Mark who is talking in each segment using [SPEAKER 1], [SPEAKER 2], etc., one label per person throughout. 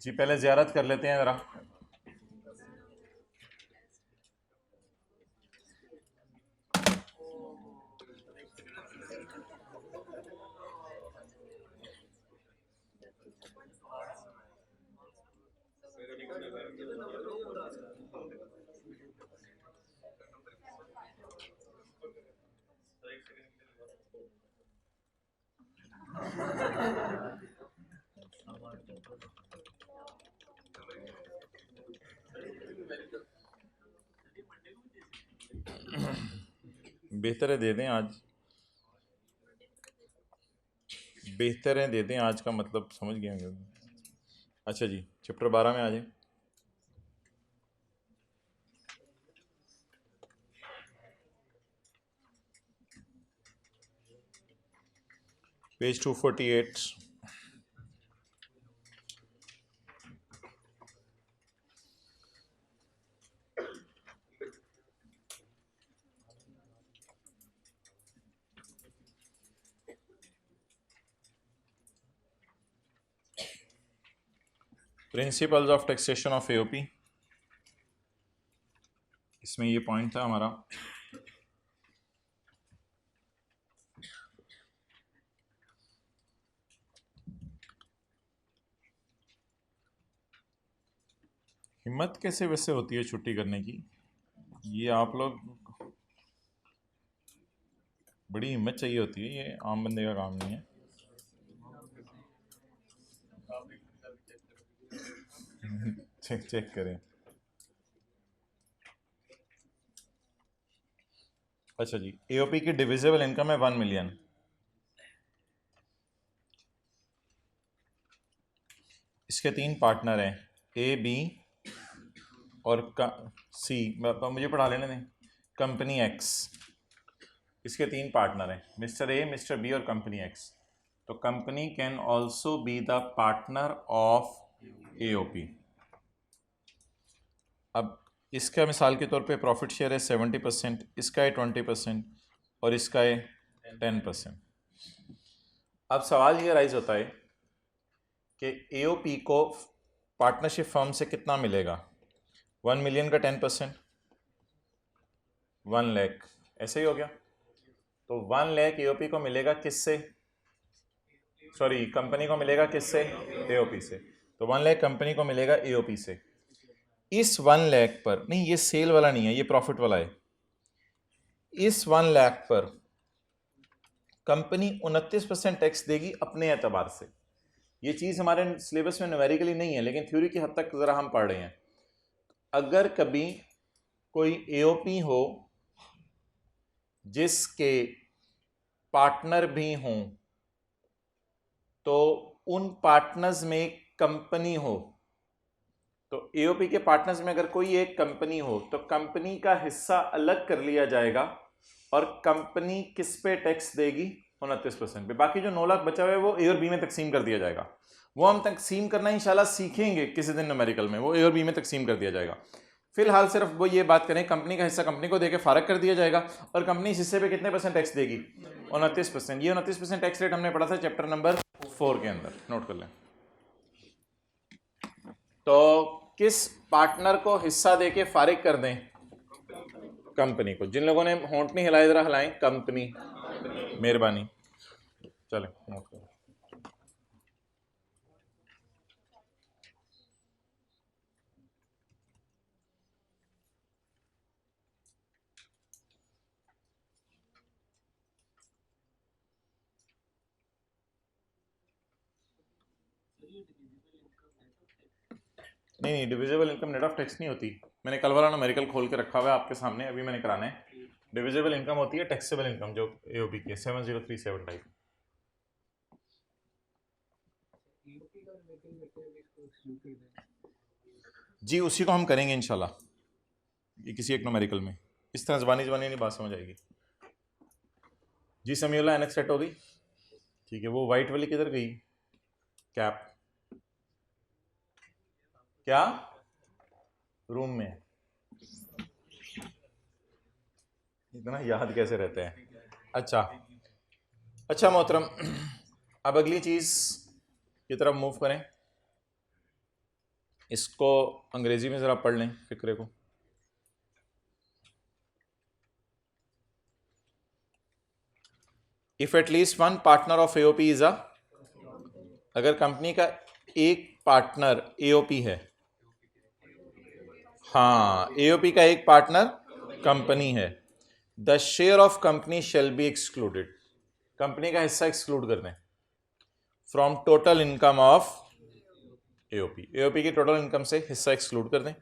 [SPEAKER 1] जी पहले ज़ियारत कर लेते हैं ज़रा। बेहतर है दे दें आज, बेहतर है दे दें आज का मतलब समझ गए होंगे। अच्छा जी, चैप्टर 12 में आ जाए। Page 248। Principles of taxation of AOP, इसमें ये पॉइंट था हमारा। हिम्मत कैसे वैसे होती है छुट्टी करने की, ये आप लोग बड़ी हिम्मत चाहिए होती है, ये आम बंदे का काम नहीं है। चेक चेक करें। अच्छा जी, एओपी की डिविजिबल इनकम है 1 मिलियन। इसके 3 पार्टनर हैं, ए बी और सी, मुझे पढ़ा लेने दें। कंपनी एक्स, इसके 3 पार्टनर हैं, मिस्टर ए, मिस्टर बी और कंपनी एक्स। तो company can also be the partner of AOP. अब इसका मिसाल के तौर पे प्रॉफिट शेयर है 70%, इसका है 20% और इसका है 10%। अब सवाल ये राइज होता है कि एओपी को पार्टनरशिप फर्म से कितना मिलेगा। 1 मिलियन का 10%, 1 लाख, ऐसे ही हो गया। तो 1 लाख एओपी को मिलेगा किससे, सॉरी कंपनी को मिलेगा किससे, एओपी से। तो 1 लाख कंपनी को मिलेगा एओपी से। इस 1 लाख पर, नहीं ये सेल वाला नहीं है, ये प्रॉफिट वाला है। इस 1 लाख पर कंपनी 29% टैक्स देगी अपने एतबार से। ये चीज़ हमारे सिलेबस में न्यूमेरिकली नहीं है, लेकिन थ्योरी की हद तक ज़रा हम पढ़ रहे हैं। अगर कभी कोई एओपी हो जिसके पार्टनर भी हों, तो उन पार्टनर्स में कंपनी हो, तो एओपी के पार्टनर्स में अगर कोई एक कंपनी हो तो कंपनी का हिस्सा अलग कर लिया जाएगा और कंपनी किस पे टैक्स देगी, 29% पे। बाकी जो 9 लाख बचा हुआ है वो ए और बी में तकसीम कर दिया जाएगा। वो हम तकसीम करना इंशाल्लाह सीखेंगे किसी दिन न्यूमेरिकल में, वो ए और बी में तकसीम कर दिया जाएगा। फिलहाल सिर्फ वो ये बात करें, कंपनी का हिस्सा कंपनी को देके फारग कर दिया जाएगा और कंपनी इस हिस्से पे कितने % टैक्स देगी, 29%। ये 29% टैक्स रेट हमने पढ़ा था चैप्टर नंबर 4 के अंदर, नोट कर लें। तो किस पार्टनर को हिस्सा देके फारिग कर दें, कंपनी को। जिन लोगों ने होंठ नहीं हिलाए जरा हिलाएं, कंपनी, मेहरबानी। चलें नोट करें। नहीं, divisible income net of tax नहीं होती। मैंने कल वाला न्यूमेरिकल खोल के रखा हुआ है आपके सामने, अभी मैंने कराना है। डिविजिबल इनकम होती है टैक्सेबल इनकम, जो एओपी की 7037 टाइप। जी उसी को हम करेंगे इंशाल्लाह, ये किसी एक न्यूमेरिकल में। इस तरह ज़बानी नहीं बात समझ आएगी। जी समीउल्लाह, एनएक्स सेट हो गई, ठीक है। वो वाइट वाली किधर गई कैप, क्या रूम में, इतना याद कैसे रहते हैं। अच्छा अच्छा मोहतरम, अब अगली चीज़ की तरफ मूव करें। इसको अंग्रेजी में ज़रा पढ़ लें फिक्रे को। If at least one partner of AOP is a, अगर कंपनी का एक पार्टनर एओपी है, हाँ एओपी का एक पार्टनर कंपनी है, the share of company shall be excluded, company का हिस्सा एक्सक्लूड कर दें from total income of AOP, AOP की टोटल इनकम से हिस्सा एक्सक्लूड कर दें।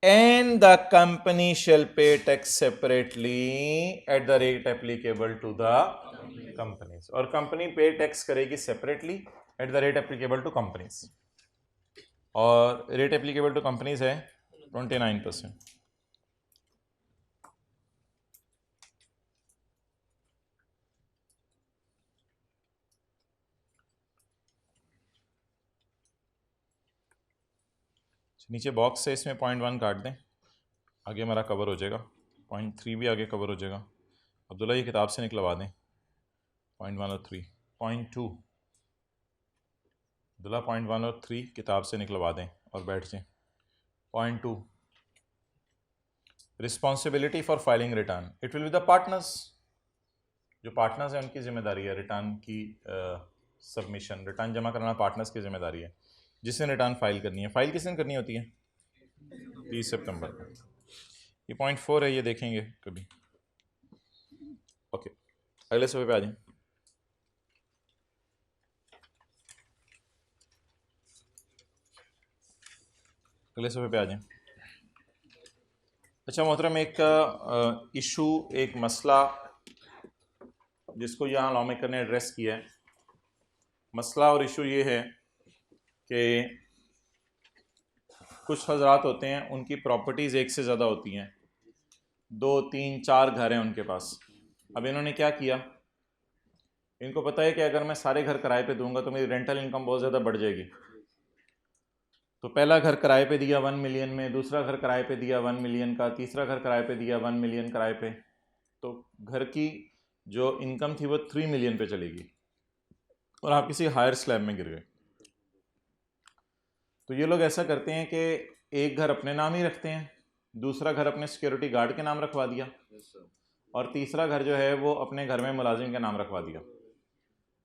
[SPEAKER 1] And the company shall pay tax separately at the rate applicable to the companies, और कंपनी पे टैक्स करेगी separately at the rate applicable to companies, और rate applicable to companies है 29%। नीचे box है, इसमें 0.1 काट दें, आगे हमारा कवर हो जाएगा, 0.3 भी आगे कवर हो जाएगा। अब्दुल्ला ये किताब से निकलवा दें 0.1 और 3, 0.2 अब्दुल्ला 0.1 और 3 किताब से निकलवा दें और बैठ जाएं। 0.2 responsibility for filing return, it will be the partners, जो पार्टनर्स हैं उनकी जिम्मेदारी है रिटर्न की सबमिशन, रिटर्न जमा कराना पार्टनर्स की जिम्मेदारी है, जिसने रिटर्न फाइल करनी है। फाइल किस दिन करनी होती है? 30 सितंबर को। ये 0.4 है, ये देखेंगे कभी। ओके, अगले सफ़े पे आ जाएं। अगले सफ़े पे आ जाएं। अच्छा मोहतरम, एक इशू, एक मसला जिसको यहाँ लॉ मेकर ने एड्रेस किया है। मसला और इशू ये है कि कुछ हजरात होते हैं, उनकी प्रॉपर्टीज़ एक से ज़्यादा होती हैं, 2, 3, 4 घर हैं उनके पास। अब इन्होंने क्या किया, इनको पता है कि अगर मैं सारे घर किराए पे दूंगा तो मेरी रेंटल इनकम बहुत ज़्यादा बढ़ जाएगी। तो पहला घर किराए पे दिया 1 मिलियन में, दूसरा घर किराए पे दिया 1 मिलियन का, तीसरा घर किराए पे दिया 1 मिलियन किराए पे, तो घर की जो इनकम थी वो 3 मिलियन पे चलेगी और आप किसी हायर स्लैब में गिर गए। तो ये लोग ऐसा करते हैं कि एक घर अपने नाम ही रखते हैं, दूसरा घर अपने सिक्योरिटी गार्ड के नाम रखवा दिया, और तीसरा घर जो है वो अपने घर में मुलाजिम के नाम रखवा दिया।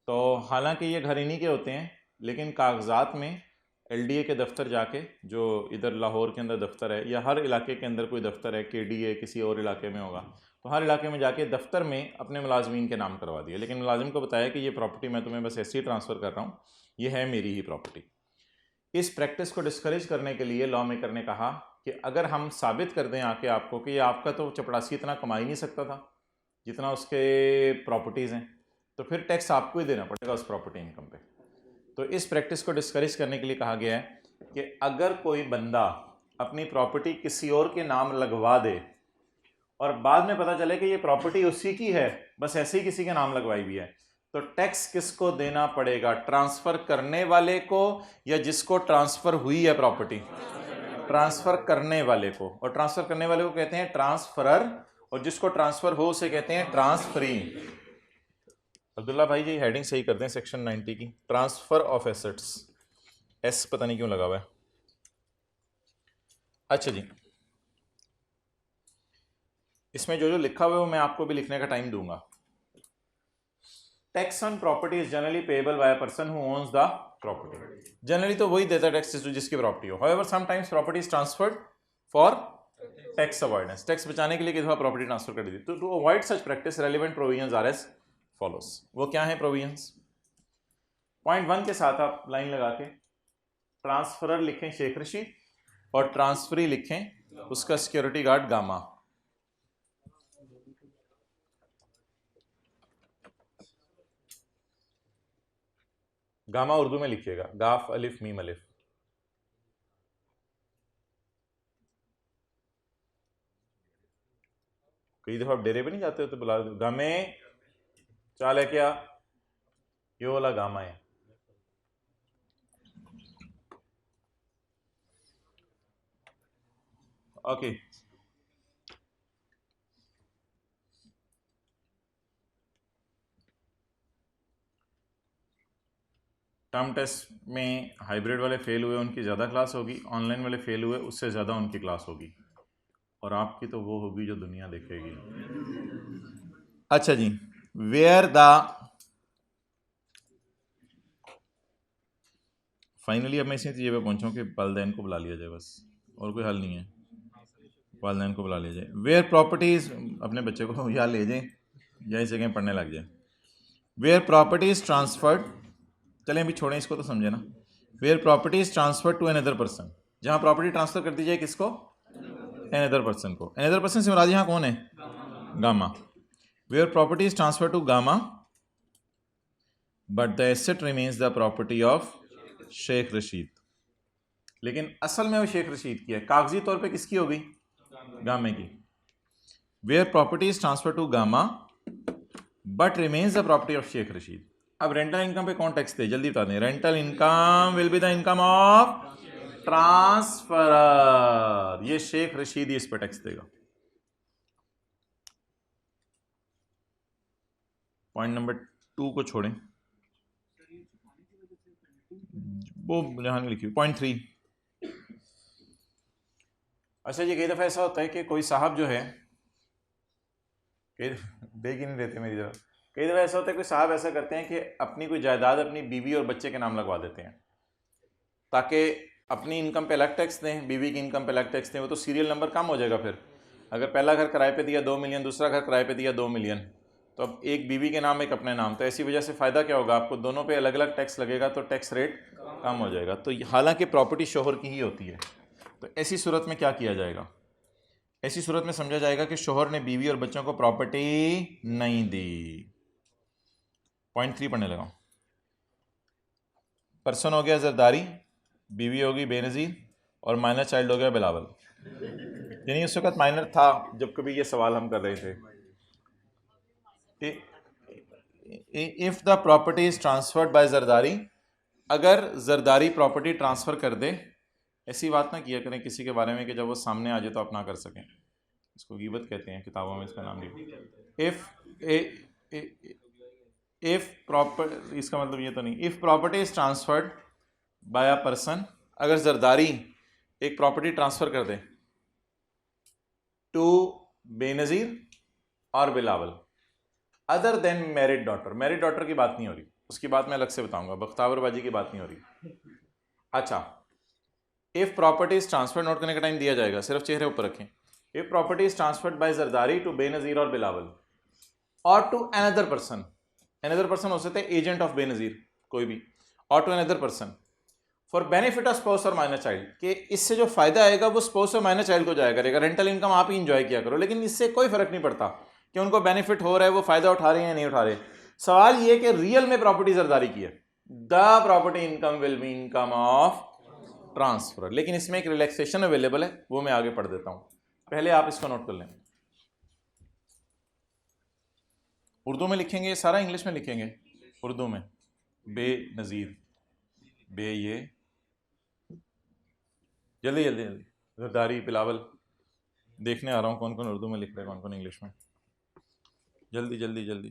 [SPEAKER 1] तो हालांकि ये घर इन्हीं के होते हैं, लेकिन कागजात में एलडीए के दफ्तर जाके, जो इधर लाहौर के अंदर दफ्तर है या हर इलाके के अंदर कोई दफ्तर है, केडीए किसी और इलाके में होगा, तो हर इलाके में जाके दफ्तर में अपने मुलाजमीन के नाम करवा दिया, लेकिन मुलाजिम को बताया कि ये प्रॉपर्टी मैं तुम्हें बस ऐसे ही ट्रांसफ़र कर रहा हूँ, ये है मेरी ही प्रॉपर्टी। इस प्रैक्टिस को डिस्करेज करने के लिए लॉ मेकर ने कहा कि अगर हम साबित कर दें आके आपको कि ये आपका तो चपड़ासी इतना कमा ही नहीं सकता था जितना उसके प्रॉपर्टीज़ हैं, तो फिर टैक्स आपको ही देना पड़ेगा उस प्रॉपर्टी इनकम पे। तो इस प्रैक्टिस को डिस्करेज करने के लिए कहा गया है कि अगर कोई बंदा अपनी प्रॉपर्टी किसी और के नाम लगवा दे और बाद में पता चले कि ये प्रॉपर्टी उसी की है, बस ऐसे ही किसी के नाम लगवाई हुई है, तो टैक्स किसको देना पड़ेगा? ट्रांसफर करने वाले को या जिसको ट्रांसफर हुई है प्रॉपर्टी? ट्रांसफर करने वाले को, और ट्रांसफर करने वाले को कहते हैं ट्रांसफरर, और जिसको ट्रांसफर हो उसे कहते हैं ट्रांसफरी। अब्दुल्ला भाई जी हेडिंग सही कर दें सेक्शन 90 की, ट्रांसफर ऑफ एसेट्स, एस पता नहीं क्यों लगा हुआ है। अच्छा जी, इसमें जो जो लिखा हुआ है वो मैं आपको भी लिखने का टाइम दूंगा। Tax on property is generally payable by a person who owns the property. Generally तो वही देता है टैक्स जिसकी प्रॉपर्टी हो। However sometimes property is transferred for tax avoidance, tax बचाने के लिए किसी प्रॉपर्टी ट्रांसफर कर दी। तो to avoid such practice relevant provisions are as follows. वो क्या है प्रोविजंस? पॉइंट 1 के साथ आप लाइन लगा के ट्रांसफरर लिखें शेख रशीद और ट्रांसफरी लिखें उसका security guard gamma. Gamma Urdu में लिखिएगा, गाफ अलिफ मीम अलिफ। कई दफा आप डेरे पे नहीं जाते हो तो बुला दो गामे, चाल है क्या, ये वाला गामा है। ओके, टर्म टेस्ट में हाइब्रिड वाले फेल हुए उनकी ज़्यादा क्लास होगी, ऑनलाइन वाले फेल हुए उससे ज़्यादा उनकी क्लास होगी, और आपकी तो वो होगी जो दुनिया देखेगी। अच्छा जी, वेयर द फाइनली अब मैं इसी चीज़ पे पहुंचा कि वालदैन को बुला लिया जाए, बस और कोई हल नहीं है, वालदैन को बुला लिया जाए। वेयर प्रॉपर्टीज, अपने बच्चे को यहाँ ले जाएं या इस जगह पढ़ने लग जाए। वेयर प्रॉपर्टीज ट्रांसफर्ड, चलें अभी छोड़ें इसको तो समझे ना। Where properties transfer to another person, जहाँ प्रॉपर्टी ट्रांसफर कर दी जाए किसको, अनदर पर्सन को। अनदर पर्सन से मुराद यहाँ कौन है, Gama. Where property is transfer to Gama but the asset remains the property of Sheikh Rashid. लेकिन असल में वो शेख रशीद की है, कागजी तौर पे किसकी होगी, गामे की। Where property is transfer to Gama but remains the property of Sheikh Rashid. अब रेंटल इनकम पे कौन टैक्स दे, जल्दी बता दें। Rental income will be the income of transfer, ये शेख रशीद ही इस पे टैक्स देगा। पॉइंट नंबर 2 को छोड़ें, वो यहां नहीं लिखी। पॉइंट 3, अच्छा ये कई दफ़ा ऐसा होता है कि कोई साहब जो है, देख ही नहीं देते मेरी तरफ, कई दफ़ा ऐसा होता है कोई साहब ऐसा करते हैं कि अपनी कोई जायदाद अपनी बीवी और बच्चे के नाम लगवा देते हैं ताकि अपनी इनकम पे अलग टैक्स दें, बीवी की इनकम पे अलग टैक्स दें। वो तो सीरियल नंबर कम हो जाएगा फिर। अगर पहला घर किराए पे दिया 2 मिलियन, दूसरा घर किराए पे दिया 2 मिलियन, तो अब एक बीवी के नाम एक अपने नाम, तो ऐसी वजह से फ़ायदा क्या होगा, आपको दोनों पे अलग अलग टैक्स लगेगा तो टैक्स रेट कम हो जाएगा। तो हालांकि प्रॉपर्टी शोहर की ही होती है, तो ऐसी सूरत में क्या किया जाएगा, ऐसी सूरत में समझा जाएगा कि शोहर ने बीवी और बच्चों को प्रॉपर्टी नहीं दी। पॉइंट 3 पढ़ने लगा। पर्सन हो गया जरदारी, बीवी होगी बेनज़ीर, और माइनर चाइल्ड हो गया बिलावल। यानी उस वक्त माइनर था जब कभी ये सवाल हम कर रहे थे। If the property is transferred by Zardari, अगर जरदारी प्रॉपर्टी ट्रांसफ़र कर दे, ऐसी बात ना किया करें किसी के बारे में कि जब वो सामने आ जाए तो आप ना कर सकें, इसको गीबत कहते हैं, किताबों में इसका नाम लिया। इफ़ प्रॉपर, इसका मतलब ये तो नहीं, if property is transferred bye a person, अगर जरदारी एक प्रॉपर्टी ट्रांसफ़र कर दे टू बेनज़ीर और Bilawal other than married daughter, married daughter की बात नहीं हो रही, उसकी बात मैं अलग से बताऊंगा, बख्तावरबाजी की बात नहीं हो रही। अच्छा, if property is transferred, note करने का टाइम दिया जाएगा, सिर्फ चेहरे ऊपर रखें। If property is transferred by Zardari to Benazir और बिलावल और to another person, another person हो सकते हैं एजेंट ऑफ बेनज़ीर कोई भी, और to another person for benefit of spouse और माइनर चाइल्ड, कि इससे जो फायदा आएगा वो स्पाउस और माइनर चाइल्ड को जाया करेगा। रेंटल इनकम आप ही इंजॉय किया करो, लेकिन इससे कोई फर्क नहीं पड़ता कि उनको बेनिफिट हो रहा है, वो फायदा उठा रहे हैं या नहीं उठा रहे। सवाल ये कि रियल में प्रॉपर्टी जरदारी की है, the property income will be income of transfer, लेकिन इसमें एक रिलैक्सेशन अवेलेबल है, वो मैं आगे पढ़ देता हूं, पहले आप इसको नोट कर लें। उर्दू में लिखेंगे, सारा इंग्लिश में लिखेंगे, उर्दू में बेनज़ीर, बे ये जल्दी जल्दी जल्दी, जरदारी बिलावल, देखने आ रहा हूँ कौन कौन उर्दू में लिख रहे हैं कौन कौन इंग्लिश में, जल्दी जल्दी जल्दी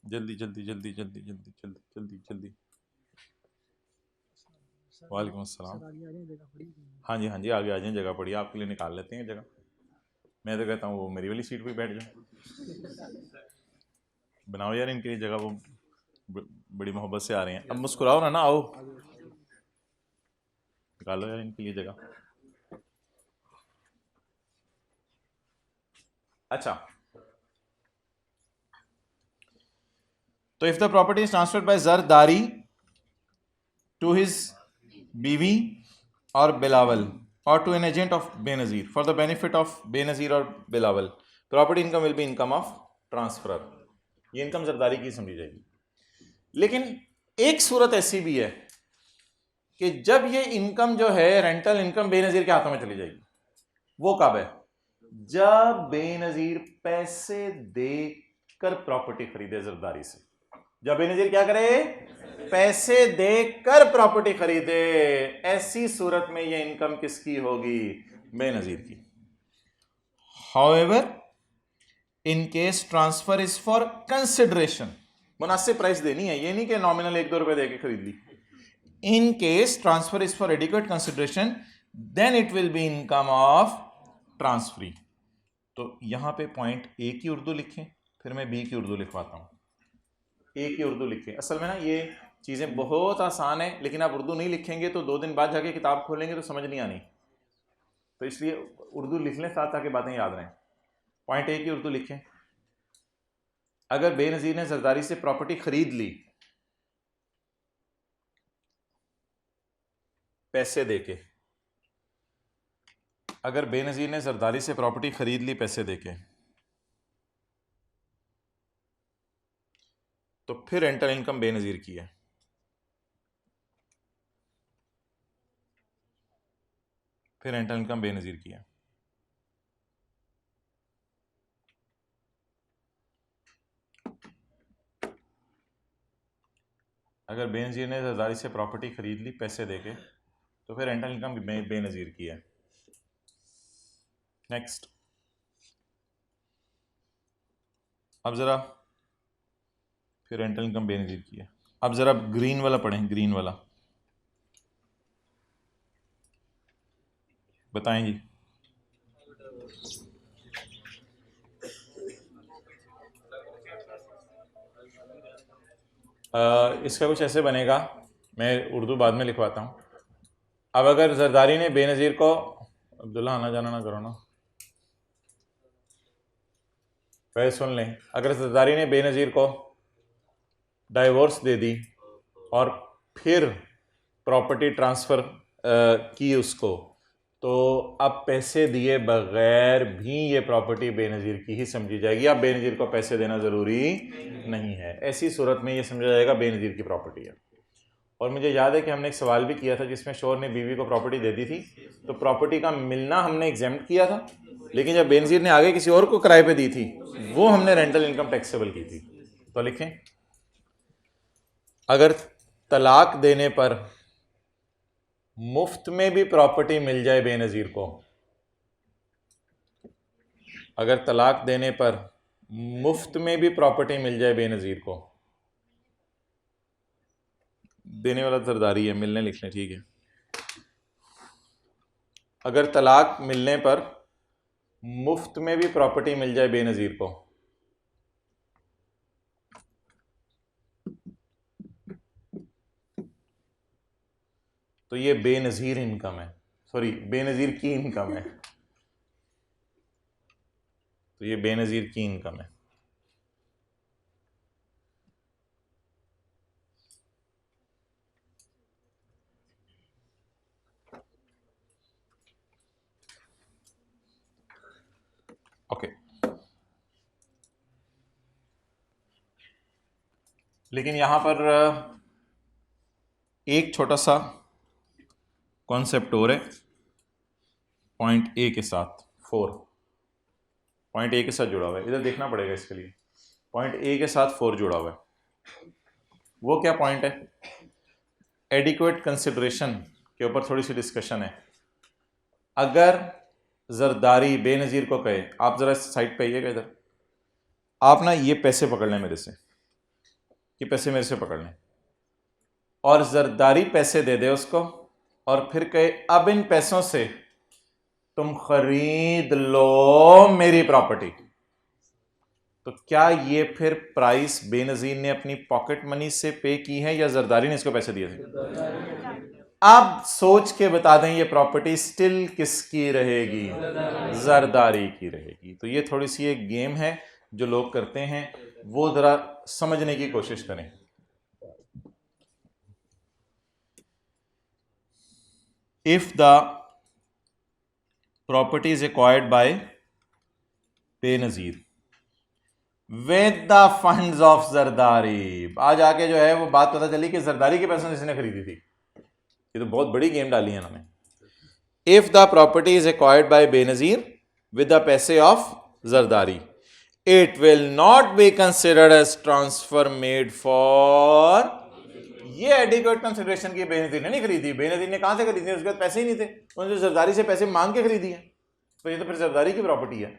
[SPEAKER 1] जल्दी जल्दी जल्दी जल्दी जल्दी जल्दी जल्दी जल्दी। वालेकुम अस्सलाम। हाँ जी आगे आ जाए, जगह पड़ी, आपके लिए निकाल लेते हैं जगह। मैं तो कहता हूँ वो मेरी वाली सीट पे बैठ जाओ, बनाओ यार इनके लिए जगह, वो बड़ी मोहब्बत से आ रहे हैं। अब मुस्कुराओ ना, आओ निकालो यार इनके लिए जगह। अच्छा, तो if the property is transferred by Zardari to his बीवी और बिलावल और to an agent of Benazir for the benefit of Benazir और Bilawal, property income will be income of transfer, ये इनकम जरदारी की समझी जाएगी। लेकिन एक सूरत ऐसी भी है कि जब ये इनकम जो है रेंटल इनकम बेनज़ीर के हाथों में चली जाएगी। वो कब है, जब बेनज़ीर पैसे देकर प्रॉपर्टी खरीदे जरदारी से, जब बेनज़ीर क्या करे, पैसे देकर प्रॉपर्टी खरीदे, ऐसी सूरत में ये इनकम किसकी होगी, बेनज़ीर की। However in case transfer is for consideration, मुनासिब प्राइस देनी है, ये नहीं कि नॉमिनल 1-2 रुपए दे के खरीद ली। In case transfer is for adequate consideration then it will be income of transferee. तो यहां पे पॉइंट ए की उर्दू लिखें, फिर मैं बी की उर्दू लिखवाता हूं। ए की उर्दू लिखें। असल में ना ये चीज़ें बहुत आसान है, लेकिन आप उर्दू नहीं लिखेंगे तो 2 दिन बाद जाके किताब खोलेंगे तो समझ नहीं आनी, तो इसलिए उर्दू लिख लें साथ ताकि बातें याद रहें। पॉइंट ए की उर्दू लिखें। अगर बेनज़ीर ने जरदारी से प्रॉपर्टी खरीद ली पैसे देके, अगर बेनज़ीर ने जरदारी से प्रॉपर्टी खरीद ली पैसे देके, तो फिर रेंटल इनकम बेनज़ीर की है। फिर रेंटल इनकम बेनज़ीर की है। अगर बेनज़ीर ने जरदारी से प्रॉपर्टी खरीद ली पैसे देके, तो फिर रेंटल इनकम बेनज़ीर की है। नेक्स्ट, अब ज़रा फिर रेंटल इनकम बेनज़ीर की है। अब ज़रा ग्रीन वाला पढ़ें, ग्रीन वाला बताएं जी। इसका कुछ ऐसे बनेगा, मैं उर्दू बाद में लिखवाता हूँ। अब अगर जरदारी ने बेनज़ीर को, अब्दुल्ला आना जाना ना करो ना, पहले सुन लें। अगर जरदारी ने बेनज़ीर को डाइवोर्स दे दी और फिर प्रॉपर्टी ट्रांसफ़र की उसको, तो अब पैसे दिए बगैर भी ये प्रॉपर्टी बेनज़ीर की ही समझी जाएगी। अब बेनज़ीर को पैसे देना ज़रूरी नहीं है। ऐसी सूरत में ये समझा जाएगा बेनज़ीर की प्रॉपर्टी है। और मुझे याद है कि हमने एक सवाल भी किया था जिसमें शोहर ने बीवी को प्रॉपर्टी दे दी थी, तो प्रॉपर्टी का मिलना हमने एग्जेम्प्ट किया था, लेकिन जब बेनज़ीर ने आगे किसी और को किराए पे दी थी वो हमने रेंटल इनकम टैक्सेबल की थी। तो लिखें, अगर तलाक देने पर मुफ्त में भी प्रॉपर्टी मिल जाए बेनज़ीर को, अगर तलाक देने पर मुफ्त में भी प्रॉपर्टी मिल जाए बेनज़ीर को, देने वाला जरदारी है, मिलने लिख लें, ठीक है। अगर तलाक मिलने पर मुफ्त में भी प्रॉपर्टी मिल जाए बेनज़ीर को, तो ये बेनज़ीर इनकम है, सॉरी बेनज़ीर की इनकम है। तो ये बेनज़ीर की इनकम है। ओके, लेकिन यहां पर एक छोटा सा कॉन्सेप्ट और है। पॉइंट ए के साथ 4, पॉइंट ए के साथ जुड़ा हुआ है, इधर देखना पड़ेगा इसके लिए। पॉइंट ए के साथ 4 जुड़ा हुआ है। वो क्या पॉइंट है? एडिक्वेट कंसिडरेशन के ऊपर थोड़ी सी डिस्कशन है। अगर जरदारी बेनज़ीर को कहे, आप ज़रा साइड पे आइएगा इधर, आप ना ये पैसे पकड़ लें मेरे से, ये पैसे मेरे से पकड़ लें, और जरदारी पैसे दे दे उसको और फिर कहे अब इन पैसों से तुम खरीद लो मेरी प्रॉपर्टी, तो क्या ये फिर प्राइस बेनज़ीर ने अपनी पॉकेट मनी से पे की है या जरदारी ने इसको पैसे दिए थे? अब सोच के बता दें, ये प्रॉपर्टी स्टिल किसकी रहेगी? जरदारी की रहेगी। तो ये थोड़ी सी एक गेम है जो लोग करते हैं, वो जरा समझने की कोशिश करें। If the property is acquired by Benazir with the funds of Zardari, आज आके जो है वो बात पता चली कि जरदारी के पैसों से इसने खरीदी थी। ये तो बहुत बड़ी गेम डाली है इन्होंने। If the property is acquired by Benazir with the पैसे of Zardari, it will not be considered as transfer made for, ये एडिक्वेट कंसिडरेशन की बेनज़ीर ने नहीं खरीदी। बेनज़ीर ने कहां से खरीदी? उसके पास पैसे ही नहीं थे, उन्होंने जरदारी से पैसे मांग के खरीदी है, तो ये तो फिर जरदारी की प्रॉपर्टी है।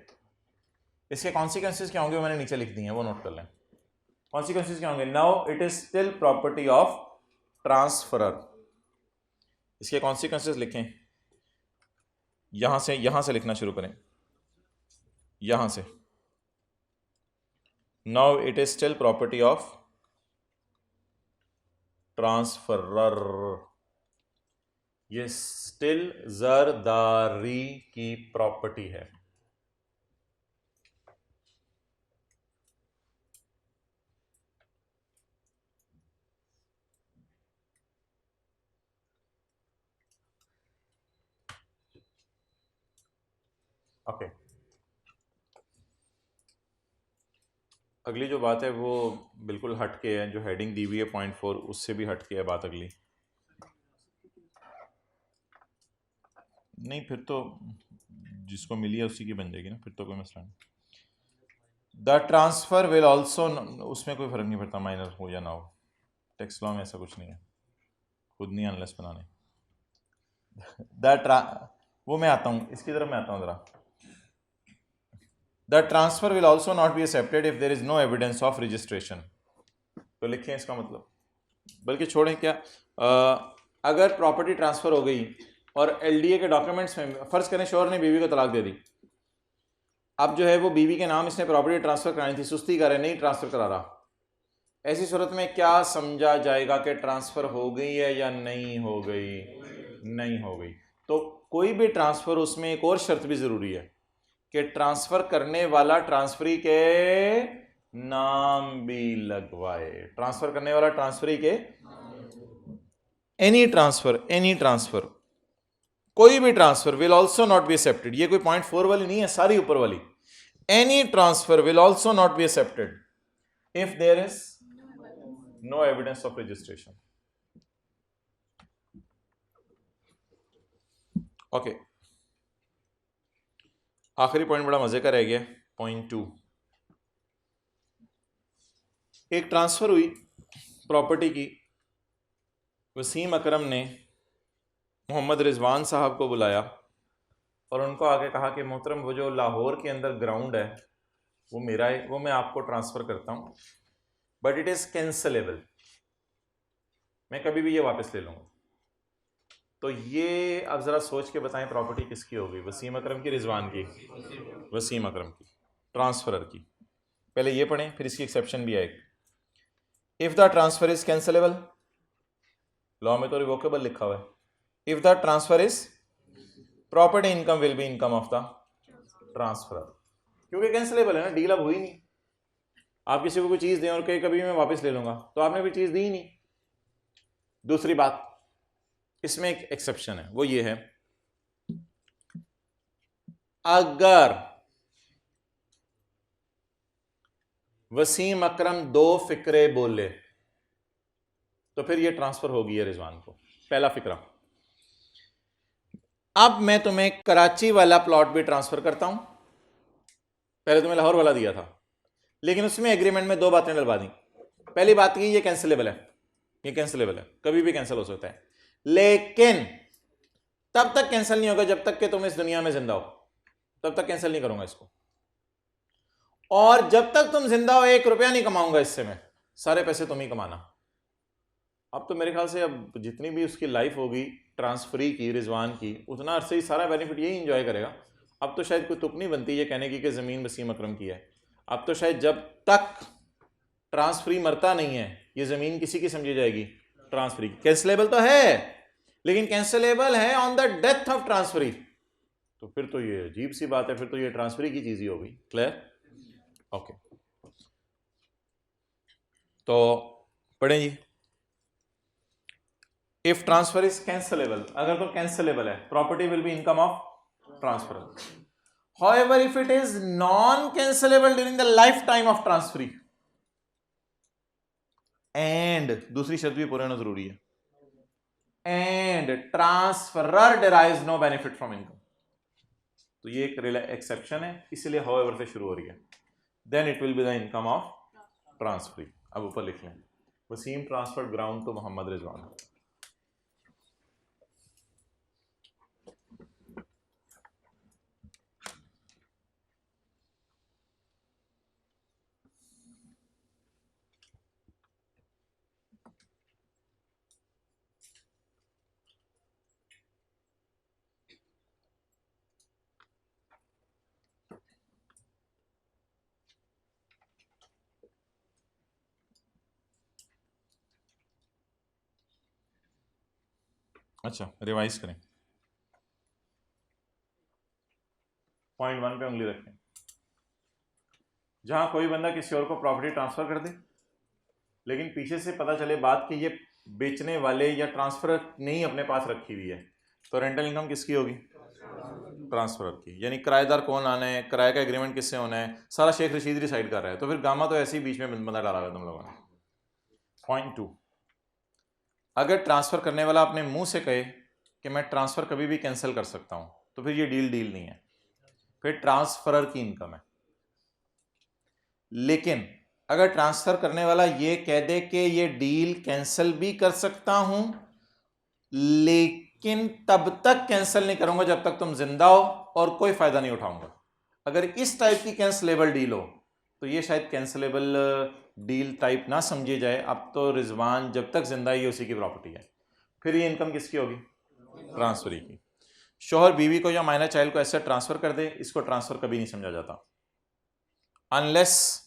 [SPEAKER 1] इसके कॉन्सिक्वेंसेस क्या होंगे मैंने नीचे लिख दिए हैं, वो नोट कर लें। कॉन्सिक्वेंसेस क्या होंगे? Now it is still property of transferor. इसके कॉन्सिक्वेंसेस लिखें, यहां से लिखना शुरू करें, यहां से। Now it is still property of transferor. ये स्टिल जरदारी की प्रॉपर्टी है। ओके, अगली जो बात है वो बिल्कुल हटके है, जो हेडिंग दी हुई है .4 उससे भी हटके है बात अगली। नहीं, फिर तो जिसको मिली है उसी की बन जाएगी ना, फिर तो कोई मसला नहीं। द ट्रांसफर विल ऑल्सो, उसमें कोई फर्क नहीं पड़ता माइनर हो या ना हो, टेक्स्ट लॉ में ऐसा कुछ नहीं है, खुद नहीं अनलेस बनाने। वो मैं आता हूँ, इसकी तरफ मैं आता हूँ ज़रा। The transfer will also not be accepted if there is no evidence of registration. तो लिखें इसका मतलब, बल्कि छोड़ें क्या, अगर प्रॉपर्टी ट्रांसफर हो गई और एलडीए के डॉक्यूमेंट्स में फर्ज करें शोहर ने बीवी को तलाक दे दी, अब जो है वो बीवी के नाम इसने प्रॉपर्टी ट्रांसफर करानी थी, सुस्ती करे, नहीं ट्रांसफर करा रहा, ऐसी सूरत में क्या समझा जाएगा कि ट्रांसफर हो गई है या नहीं हो गई? नहीं हो गई। तो कोई भी ट्रांसफर, उसमें एक और शर्त भी जरूरी है कि ट्रांसफर करने वाला ट्रांसफरी के नाम भी लगवाए। ट्रांसफर करने वाला ट्रांसफरी के, एनी ट्रांसफर, कोई भी transfer will also not be accepted. ये कोई .4 वाली नहीं है, सारी ऊपर वाली। Any transfer will also not be accepted if there is no evidence of registration. Okay, आखिरी पॉइंट बड़ा मजे का रह गया, .2। एक ट्रांसफर हुई प्रॉपर्टी की, वसीम अकरम ने मोहम्मद रिजवान साहब को बुलाया और उनको आगे कहा कि मोहतरम वो जो लाहौर के अंदर ग्राउंड है वो मेरा है, वो मैं आपको ट्रांसफ़र करता हूँ, बट इट इज़ कैंसलेबल, मैं कभी भी ये वापस ले लूँगा। तो ये अब ज़रा सोच के बताएं, प्रॉपर्टी किसकी होगी? वसीम अकरम की, रिजवान की? वसीम अकरम की, ट्रांसफरर की। पहले ये पढ़ें, फिर इसकी एक्सेप्शन भी आएगी। If the transfer is cancellable, law में तो रिवोकेबल लिखा हुआ है। If the transfer is, property income will be income of the transferor, क्योंकि कैंसलेबल है ना, डील अब हुई नहीं। आप किसी को कोई चीज़ दें और कहीं कभी मैं वापस ले लूँगा, तो आपने कोई चीज़ दी ही नहीं। दूसरी बात, इसमें एक एक्सेप्शन है, वो ये है अगर वसीम अकरम 2 फिक्रे बोले तो फिर ये ट्रांसफर होगी है रिजवान को। पहला फिक्रा, अब मैं तुम्हें कराची वाला प्लॉट भी ट्रांसफर करता हूं, पहले तुम्हें लाहौर वाला दिया था, लेकिन उसमें एग्रीमेंट में 2 बातें डलवा दी। पहली बात की ये कैंसिलेबल है, ये कैंसिलेबल है, कभी भी कैंसिल हो सकता है, लेकिन तब तक कैंसिल नहीं होगा जब तक कि तुम इस दुनिया में जिंदा हो, तब तक कैंसिल नहीं करूंगा इसको। और जब तक तुम जिंदा हो 1 रुपया नहीं कमाऊंगा इससे मैं, सारे पैसे तुम ही कमाना। अब तो मेरे ख्याल से अब जितनी भी उसकी लाइफ होगी ट्रांसफरी की, रिजवान की, उतना अरसे ही सारा बेनिफिट यही इंजॉय करेगा। अब तो शायद कोई तुक नहीं बनती ये कहने की कि ज़मीन वसीम अकरम की है। अब तो शायद जब तक ट्रांसफरी मरता नहीं है ये ज़मीन किसी की समझी जाएगी, ट्रांसफरी की। कैंसलेबल तो है, लेकिन कैंसलेबल है on the death of transferee, तो फिर तो ये अजीब सी बात है, फिर तो ये ट्रांसफरी की चीज़ ही होगी। क्लियर? ओके, तो पढ़ें जी। इफ ट्रांसफर इज कैंसलेबल, अगर तो कैंसलेबल है, property will be income of transfer. However, if it is non-cancelable during the lifetime of transferee, and दूसरी शर्त भी पूरा होना जरूरी है, and transferor derives no benefit from income, तो ये एक एक्सेप्शन है, इसलिए however से शुरू हो रही है, then it will be the income of transferee। अब ऊपर लिख लें, Waseem transfer ground to Mohammad Rizwan. अच्छा रिवाइज करें, पॉइंट 1 पे उंगली रखें। जहां कोई बंदा किसी और को प्रॉपर्टी ट्रांसफर कर दे, लेकिन पीछे से पता चले बात कि ये बेचने वाले या ट्रांसफर नहीं अपने पास रखी हुई है, तो रेंटल इनकम किसकी होगी? ट्रांसफर की। यानी किराएदार कौन आना है, किराए का एग्रीमेंट किससे होना है, सारा शेख रशीद डिसाइड कर रहा है। तो फिर गामा तो ऐसे ही बीच में बंदा डाला हुआ है तुम लोगों ने। पॉइंट 2, अगर ट्रांसफर करने वाला अपने मुंह से कहे कि मैं ट्रांसफर कभी भी कैंसिल कर सकता हूं, तो फिर ये डील नहीं है, फिर ट्रांसफरर की इनकम है। लेकिन अगर ट्रांसफर करने वाला ये कह दे कि ये डील कैंसिल भी कर सकता हूं, लेकिन तब तक कैंसिल नहीं करूंगा जब तक तुम जिंदा हो और कोई फायदा नहीं उठाऊंगा, अगर इस टाइप की कैंसिलेबल डील हो, तो ये शायद कैंसिलेबल डील टाइप ना समझी जाए। अब तो रिजवान जब तक जिंदा ही उसी की प्रॉपर्टी है। फिर ये इनकम किसकी होगी? ट्रांसफरी की। शोहर बीवी को या माइनर चाइल्ड को ऐसे ट्रांसफर कर दे, इसको ट्रांसफर कभी नहीं समझा जाता, अनलेस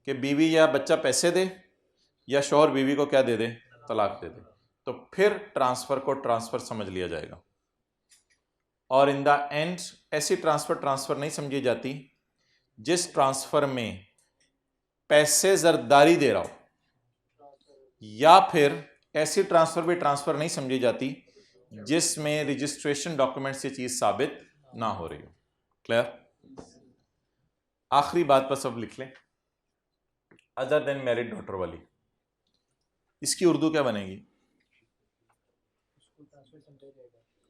[SPEAKER 1] कि बीवी या बच्चा पैसे दे या शोहर बीवी को क्या दे दे, तलाक दे दे, तो फिर ट्रांसफर को ट्रांसफर समझ लिया जाएगा। और इन द एंड ऐसी ट्रांसफर नहीं समझी जाती जिस ट्रांसफर में पैसे जरदारी दे रहा हो, या फिर ऐसी ट्रांसफर भी ट्रांसफर नहीं समझी जाती जिसमें रजिस्ट्रेशन डॉक्यूमेंट से चीज साबित ना हो रही हो। क्लियर? आखिरी बात पर सब लिख लें, अदर देन मैरिड डॉटर वाली, इसकी उर्दू क्या बनेगी?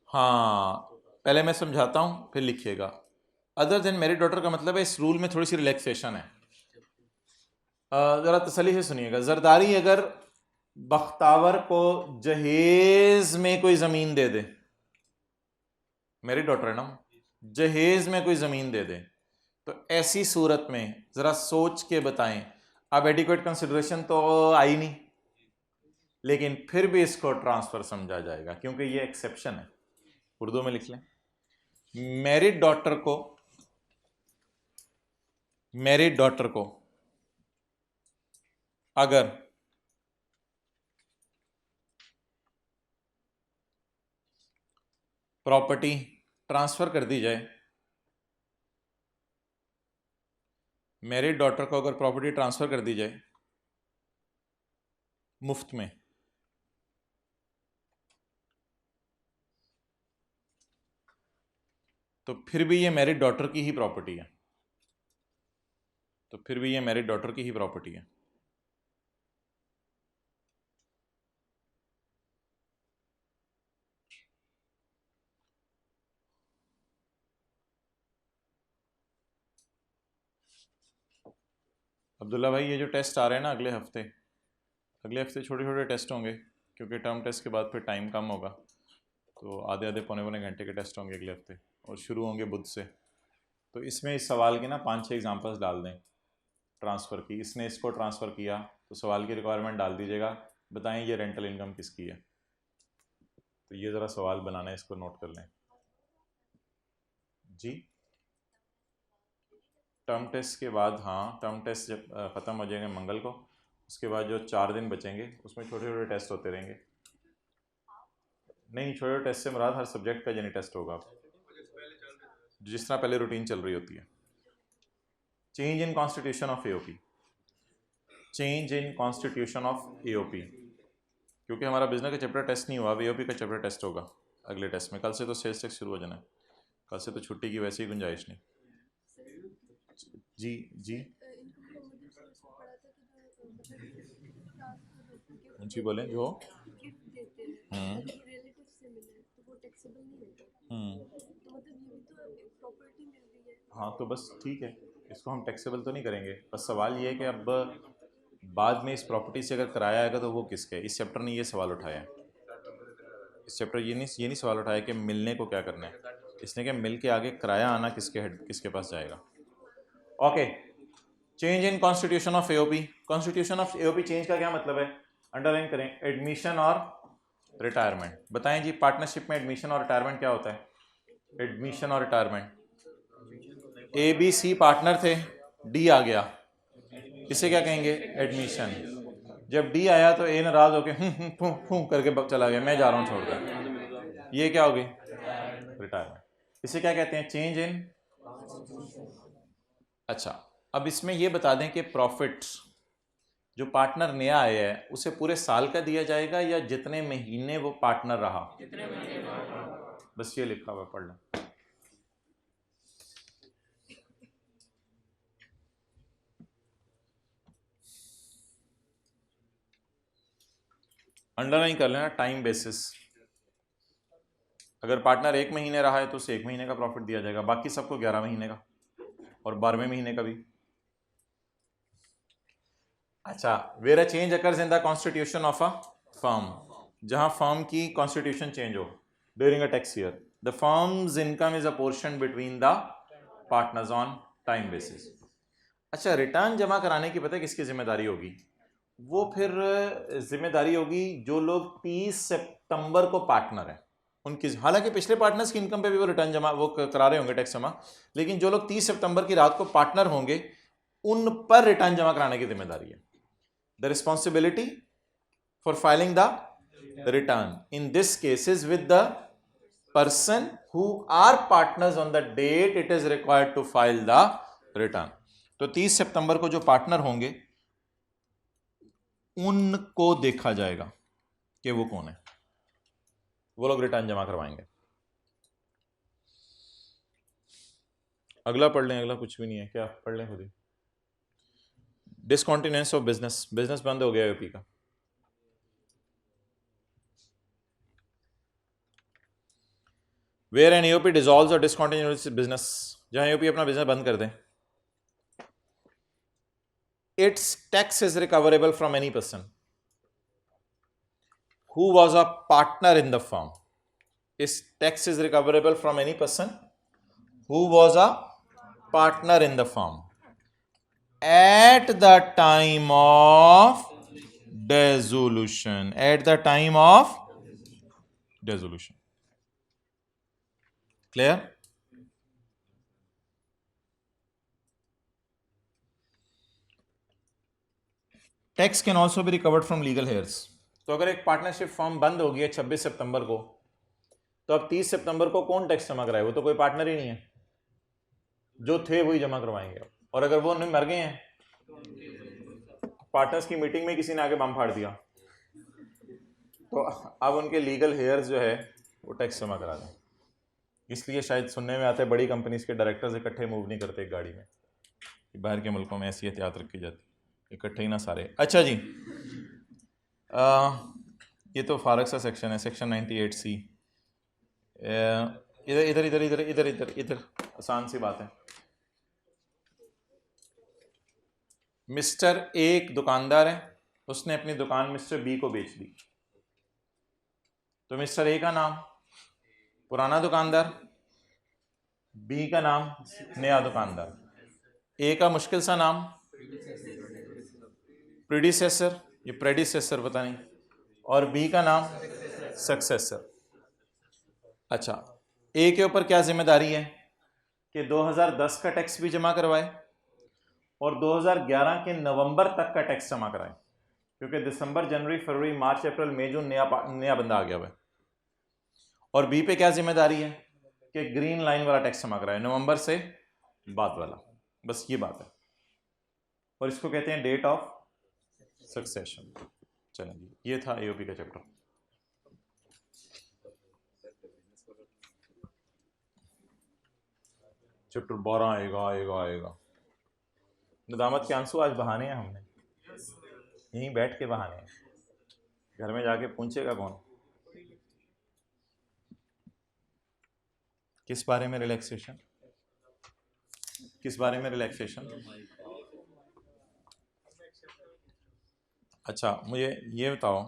[SPEAKER 1] हाँ, पहले मैं समझाता हूं फिर लिखिएगा। अदर देन मैरिड डॉटर का मतलब है इस रूल में थोड़ी सी रिलैक्सेशन है, जरा तसल्ली से सुनिएगा। जरदारी अगर बख्तावर को जहेज में कोई जमीन दे दे, मैरिड डॉटर है ना, जहेज में कोई जमीन दे दे, तो ऐसी सूरत में जरा सोच के बताएं, अब एडिक्वेट कंसिडरेशन तो आई नहीं, लेकिन फिर भी इसको ट्रांसफर समझा जाएगा क्योंकि ये एक्सेप्शन है। उर्दू में लिख लें, मैरिड डॉटर को अगर प्रॉपर्टी ट्रांसफर कर दी जाए, मैरिड डॉटर को अगर प्रॉपर्टी ट्रांसफर कर दी जाए मुफ्त में, तो फिर भी ये मैरिड डॉटर की ही प्रॉपर्टी है, अब्दुल्ला भाई ये जो टेस्ट आ रहे हैं ना अगले हफ्ते छोटे छोटे टेस्ट होंगे, क्योंकि टर्म टेस्ट के बाद फिर टाइम कम होगा, तो आधे आधे पौने घंटे के टेस्ट होंगे अगले हफ्ते और शुरू होंगे बुध से। तो इसमें इस सवाल की ना 5-6 एग्जांपल्स डाल दें ट्रांसफ़र की, इसने इसको ट्रांसफ़र किया, तो सवाल की रिक्वायरमेंट डाल दीजिएगा, बताएं ये रेंटल इनकम किसकी है। तो ये ज़रा सवाल बनाना है, इसको नोट कर लें जी। टर्म टेस्ट के बाद, हाँ टर्म टेस्ट जब ख़त्म हो जाएंगे मंगल को, उसके बाद जो 4 दिन बचेंगे उसमें छोटे छोटे टेस्ट होते रहेंगे। नहीं, छोटे छोटे टेस्ट से मुराद हर सब्जेक्ट का यानी टेस्ट होगा, जिस तरह पहले रूटीन चल रही होती है। Change in constitution of AOP, क्योंकि हमारा बिजनेस का चैप्टर टेस्ट नहीं हुआ, एओपी का चैप्टर टेस्ट होगा अगले टेस्ट में। कल से तो सेल्स टैक्स शुरू हो जाना है, कल से तो छुट्टी की वैसे ही गुंजाइश नहीं। जी जी बोलें जो हाँ तो बस ठीक है, इसको हम टैक्सेबल तो नहीं करेंगे, बस सवाल ये है कि अब बाद में इस प्रॉपर्टी से अगर किराया आएगा तो वो किसका है। इस चैप्टर ने ये सवाल उठाया है, इस चैप्टर ये नहीं सवाल उठाया कि मिलने को क्या करना है, इसने कि मिल के आगे किराया आना किसके पास जाएगा। Okay, change in constitution of AOP. Constitution of AOP change का क्या मतलब है, अंडरलाइन करें, एडमिशन और रिटायरमेंट। बताएं जी, पार्टनरशिप में एडमिशन और रिटायरमेंट क्या होता है? एडमिशन और retirement, A B C partner थे, डी आ गया, इसे क्या कहेंगे? एडमिशन। जब डी आया तो ए नाराज होके फू करके चला गया, मैं जा रहा हूँ छोड़कर। ये क्या होगी? रिटायरमेंट। इसे क्या कहते हैं? Change in. अच्छा, अब इसमें ये बता दें कि प्रॉफिट जो पार्टनर नया आया है उसे पूरे साल का दिया जाएगा या जितने महीने वो पार्टनर रहा? बस ये लिखा हुआ पढ़ लें। अंडरलाइन कर लेना, टाइम बेसिस। अगर पार्टनर 1 महीने रहा है तो उसे 1 महीने का प्रॉफिट दिया जाएगा, बाकी सबको 11 महीने का और 12वें महीने का भी। अच्छा, where a change occurs in the constitution of a firm, जहां फर्म की कॉन्स्टिट्यूशन चेंज हो during a tax year, the firm's income is a portion between the partners on time basis. अच्छा, रिटर्न जमा कराने की पता है किसकी जिम्मेदारी होगी? वो फिर जिम्मेदारी होगी जो लोग 30 सितंबर को पार्टनर हैं उनकी। हालांकि पिछले पार्टनर्स की इनकम पे भी वो रिटर्न जमा वो करा रहे होंगे टैक्स जमा, लेकिन जो लोग 30 सितंबर की रात को पार्टनर होंगे उन पर रिटर्न जमा कराने की जिम्मेदारी है। The responsibility for filing the return in this case is with the person who are partners on the date it is required to file the return। तो 30 सितंबर को जो पार्टनर होंगे उनको देखा जाएगा कि वो कौन है, वो लोग रिटर्न जमा करवाएंगे। अगला पढ़ लें, अगला कुछ भी नहीं है क्या, पढ़ लें खुद ही। डिसकॉन्टिन्यूएंस ऑफ बिजनेस, बिजनेस बंद हो गया यूपी का। वेयर एन यूपी डिसॉल्व्स और डिसकॉन्टिन्यूएंस बिजनेस, जहां यूपी अपना बिजनेस बंद कर दें, it's tax is recoverable from any person who was a partner in the firm। Is tax is recoverable from any person who was a partner in the firm at the time of dissolution, at the time of dissolution। Clear? Tax can also be recovered from legal heirs। तो अगर एक partnership form बंद हो गई है 26 सितंबर को, तो अब 30 सितंबर को कौन टैक्स जमा कराए? वो तो कोई पार्टनर ही नहीं है, जो थे वही जमा करवाएंगे। और अगर वो नहीं मर गए हैं, पार्टनर्स की मीटिंग में किसी ने आगे बम फाड़ दिया, तो अब उनके लीगल हेयर्स जो है वो टैक्स जमा करा दें। इसलिए शायद सुनने में आता है बड़ी कंपनीज के डायरेक्टर्स इकट्ठे मूव नहीं करते एक गाड़ी में, बाहर के मुल्कों में ऐसी एहतियात रखी जाती, इकट्ठे ही ना सारे। अच्छा जी, ये तो फारग सा सेक्शन है, सेक्शन 98C। इधर इधर इधर इधर इधर इधर इधर आसान सी बात है। मिस्टर ए एक दुकानदार है, उसने अपनी दुकान मिस्टर बी को बेच दी। तो मिस्टर ए का नाम पुराना दुकानदार, बी का नाम नया दुकानदार, ए का मुश्किल सा नाम प्रीडिसेसर, ये प्रेडिसेसर पता नहीं, और बी का नाम सक्सेसर। अच्छा, ए के ऊपर क्या जिम्मेदारी है कि 2010 का टैक्स भी जमा करवाए और 2011 के नवंबर तक का टैक्स जमा कराए, क्योंकि दिसंबर, जनवरी, फरवरी, मार्च, अप्रैल, मई, जून नया बंदा आ गया हुआ है। और बी पे क्या जिम्मेदारी है कि ग्रीन लाइन वाला टैक्स जमा कराए, नवंबर से बाद वाला, बस ये बात है। और इसको कहते हैं डेट ऑफ सक्सेशन। चलें जी, ये था एओपी का चैप्टर। चैप्टर 12 आएगा आएगा आएगा। नदामत के आंसू आज बहाने हैं हमने, यहीं बैठ के बहाने हैं, घर में जाके पूछेगा कौन किस बारे में रिलैक्सेशन, किस बारे में रिलैक्सेशन। अच्छा, मुझे ये बताओ,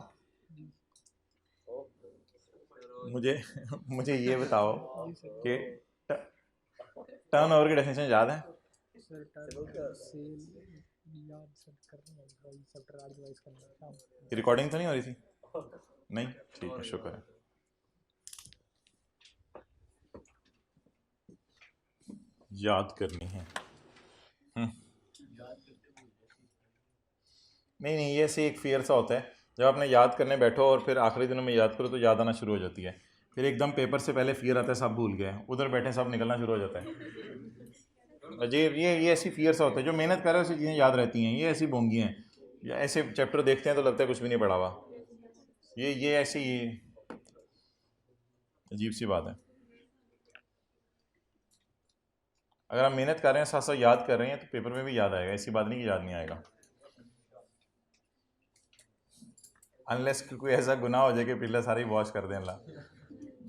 [SPEAKER 1] मुझे ये बताओ कि टर्न ओवर की डेफिनेशन याद है? रिकॉर्डिंग तो नहीं हो रही थी? नहीं, ठीक है, शुक्र है। याद करनी है। नहीं, ये ऐसे एक फियर सा होता है, जब आपने याद करने बैठो और फिर आखिरी दिनों में याद करो तो याद आना शुरू हो जाती है, फिर एकदम पेपर से पहले फियर आता है, सब भूल गए, उधर बैठे सब निकलना शुरू हो जाता है। अजीब, ये ऐसी फियर सा होता है, जो मेहनत कर रहे हैं उसी चीज़ें याद रहती हैं, ये ऐसी बोंगी हैं, या ऐसे चैप्टर देखते हैं तो लगता है कुछ भी नहीं पढ़ा हुआ। ये ऐसी अजीब सी बात है। अगर हम मेहनत कर रहे हैं, साथ साथ याद कर रहे हैं, तो पेपर में भी याद आएगा, ऐसी बात नहीं कि याद नहीं आएगा। अनलेस कोई ऐसा गुनाह हो जाए कि पिछले सारी वॉश कर दें अल्लाह,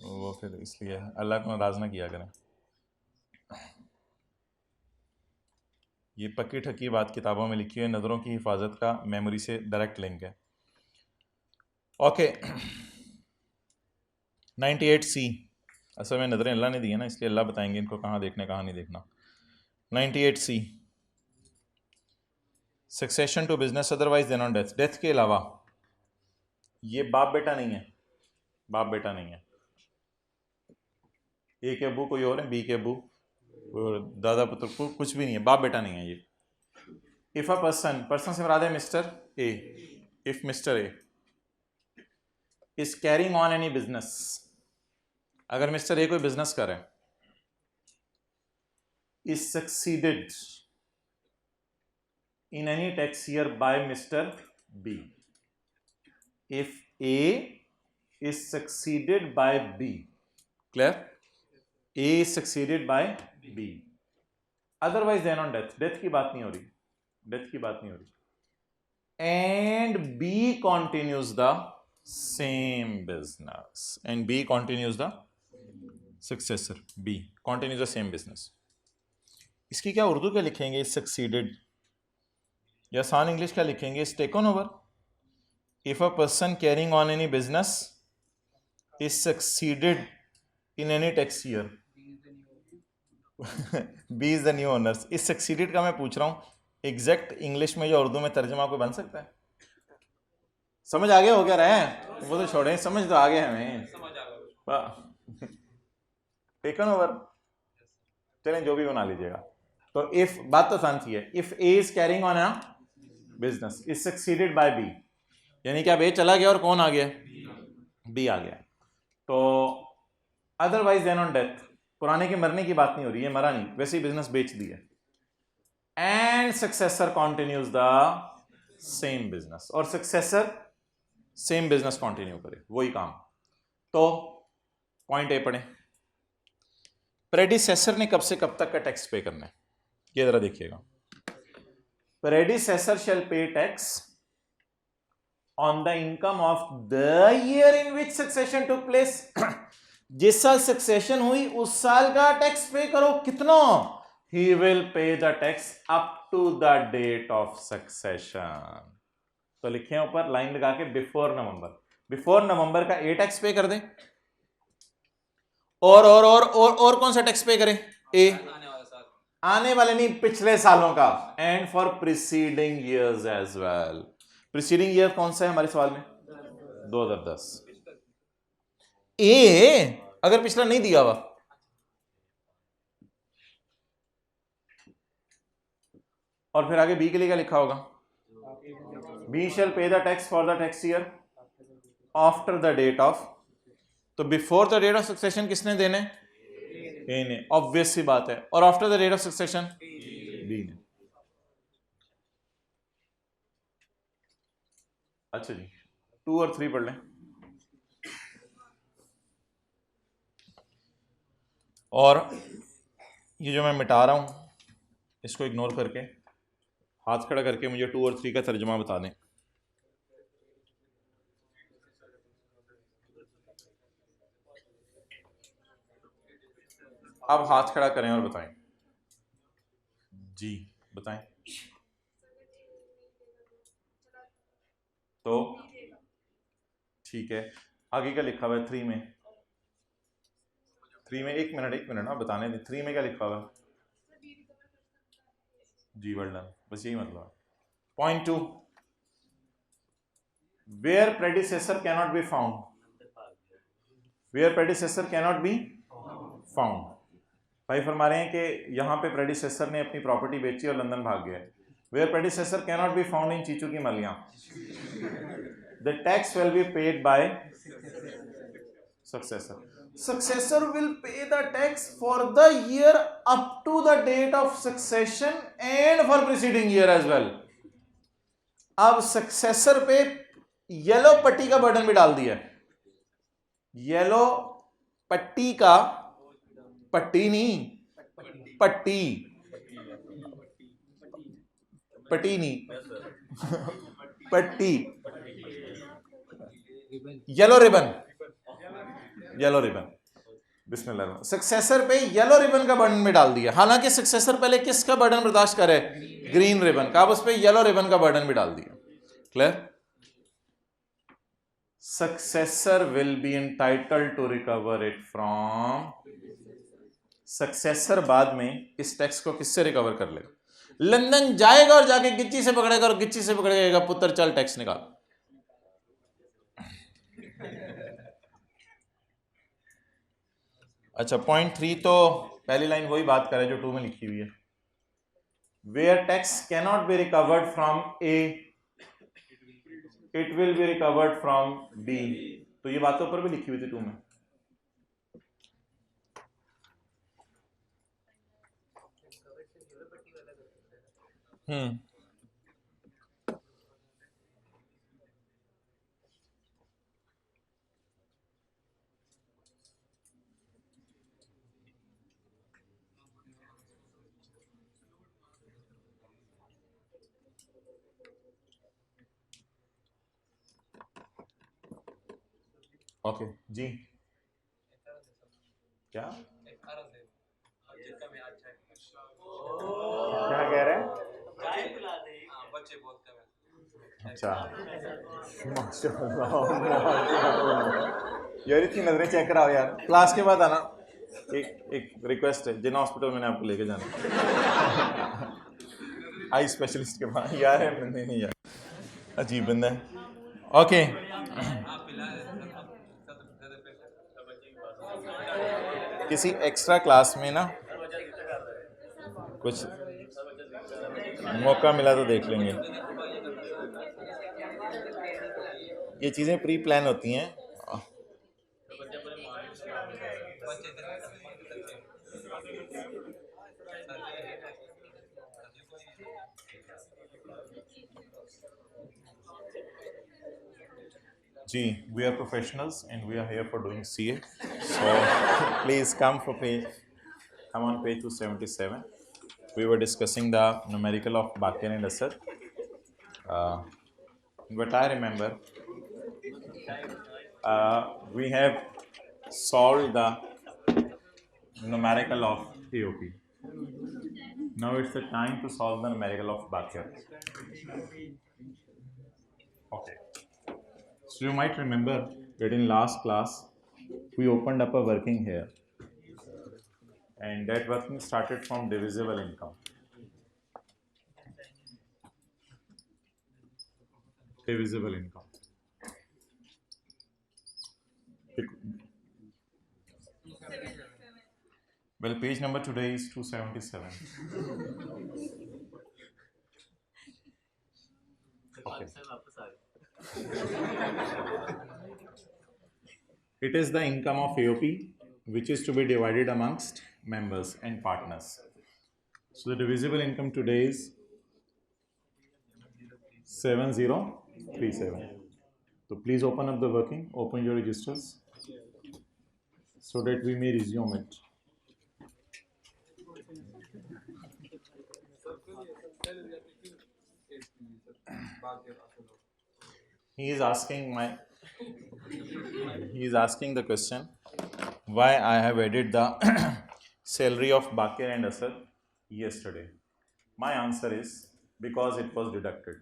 [SPEAKER 1] वो फिर इसलिए अल्लाह को नाराज़ ना किया करें। ये पक्की ठक्की बात किताबों में लिखी है, नज़रों की हिफाजत का मेमोरी से डायरेक्ट लिंक है। Okay, 98C। असल में नज़रें अल्लाह ने दी है ना, इसलिए अल्लाह बताएंगे इनको कहाँ देखना कहाँ नहीं देखना। 98C, succession to business otherwise than on death. Death के अलावा ये बाप बेटा नहीं है, बाप बेटा नहीं है। ए के अबू कोई और है, बी के अबू और दादा पुत्र कुछ भी नहीं है, बाप बेटा नहीं है ये। इफ अ पर्सन, पर्सन से मुराद है mister A, if mister A is carrying on any business, अगर मिस्टर ए कोई बिजनेस करे, is succeeded in any tax year by mister B, if A is succeeded by B, clear, A is succeeded by B, otherwise then on death, death की बात नहीं हो रही, death की बात नहीं हो रही, and B continues the same business, and B continues the successor, B continues the same business। इसकी क्या उर्दू क्या लिखेंगे, is succeeded, या आसान इंग्लिश क्या लिखेंगे, is taken over। if a person carrying on any business is succeeded in any tax year, B is the new owners. इस succeeded का मैं पूछ रहा हूँ एग्जैक्ट इंग्लिश में या उर्दू में तर्जमा को बन सकता है? समझ आ गया हो क्या रहे हैं, वो तो छोड़े, समझ तो आ गया हमें, टेकन ओवर, चलें जो भी बना लीजिएगा। तो इफ, बात तो आसान सी है, if A is carrying on a business is succeeded by B, यानी कि अब ए चला गया और कौन आ गया, बी आ गया। तो अदरवाइज देन ऑन डेथ, पुराने के मरने की बात नहीं हो रही है, मरा नहीं, वैसे ही बिजनेस बेच दिया, and successor continues the same business, और सक्सेसर सेम बिजनेस कंटिन्यू करे, वही काम। तो पॉइंट ए पढ़े, प्रेडिसेसर ने कब से कब तक का टैक्स पे करना है, ये जरा देखिएगा। प्रेडिसेसर शैल पे tax on the income of the year in which succession took place, जिस साल सक्सेशन हुई उस साल का टैक्स पे करो, कितना, he will pay the tax up to the date of succession. तो लिखे ऊपर लाइन लगा के बिफोर नवंबर, बिफोर नवंबर का ए टैक्स पे कर दे, और कौन सा टैक्स पे करे, ए आने वाले नहीं पिछले सालों का, and for preceding years as well. Preceding year कौन सा है हमारे सवाल में, 2010। ए अगर पिछला नहीं दिया हुआ, और फिर आगे बी के लिए क्या लिखा होगा, B shall pay the tax for the tax year after the date of, तो before the date of succession किसने देने, ए ने, ऑब्वियस सी बात है, और after the date of succession B ने। अच्छा जी, 2 और 3 पढ़ लें। और ये जो मैं मिटा रहा हूं इसको इग्नोर करके हाथ खड़ा करके मुझे 2 और 3 का तर्जुमा बता दें। अब हाथ खड़ा करें और बताएं जी, बताएं। तो ठीक है, आगे क्या लिखा हुआ है 3 में, 3 में एक मिनट ना बताने दें, 3 में क्या लिखा हुआ है, जी वेल डन, बस यही मतलब है। Point 2, where predecessor cannot be found, where predecessor cannot be found. भाई फरमा रहे हैं कि यहां पे प्रेडिसेसर ने अपनी प्रॉपर्टी बेची और लंदन भाग गया, where predecessor cannot be found in Chichu की Malian, the tax will be paid by Successor will pay the tax for the year up to the date of succession and for preceding year as well. अब successor पे yellow पट्टी का burden भी डाल दिया। Yellow पट्टी का, पट्टी नहीं, पट्टी, पट्टी नहीं, पट्टी, येलो रिबन, येलो रिबन, बिस्मिल्लाह। सक्सेसर पे येलो रिबन का बर्डन भी डाल दिया, हालांकि सक्सेसर पहले किसका बर्डन बर्दाश्त करे, ग्रीन रिबन का, अब उस पे येलो रिबन का बर्डन भी डाल दिया। Clear? Successor will be entitled to recover it from, successor बाद में इस टैक्स को किससे रिकवर कर लेगा? लंदन जाएगा और जाके गिच्ची से पकड़ेगा और गिच्ची से पकड़ेगा, पुत्र चल टैक्स निकाल। अच्छा, पॉइंट 3 तो पहली लाइन वही बात करे जो 2 में लिखी हुई है। Where tax cannot be recovered from A, it will be recovered from B. तो ये बातों पर भी लिखी हुई थी 2 में। ओके जी, क्या क्या कह रहे हैं? अच्छा, यार इतनी नजरें चेक कराओ यार, क्लास के बाद आना। एक रिक्वेस्ट है, जिन हॉस्पिटल मैंने आपको लेके जाना, आई स्पेशलिस्ट के पास। यार नहीं यार, अजीब बंदा है। ओके, किसी एक्स्ट्रा क्लास में ना कुछ मौका मिला तो देख लेंगे। ये चीज़ें प्री प्लान होती हैं। जी, we are professionals and we are here for doing CA. So please come on page 277. We were discussing the numerical of Baqir and Asad. But I remember we have solved the numerical of AOP. Now it's the time to solve the numerical of Baqir. Okay. So you might remember that in last class we opened up a working here, and that working started from divisible income. Divisible income. Well, page number today is 277. Okay. It is the income of AOP which is to be divided amongst members and partners. So the divisible income today is 7037. So please open up the working, open your registers so that we may resume it. He is asking the question why I have added the salary of Baqir and Asad yesterday. My answer is because it was deducted.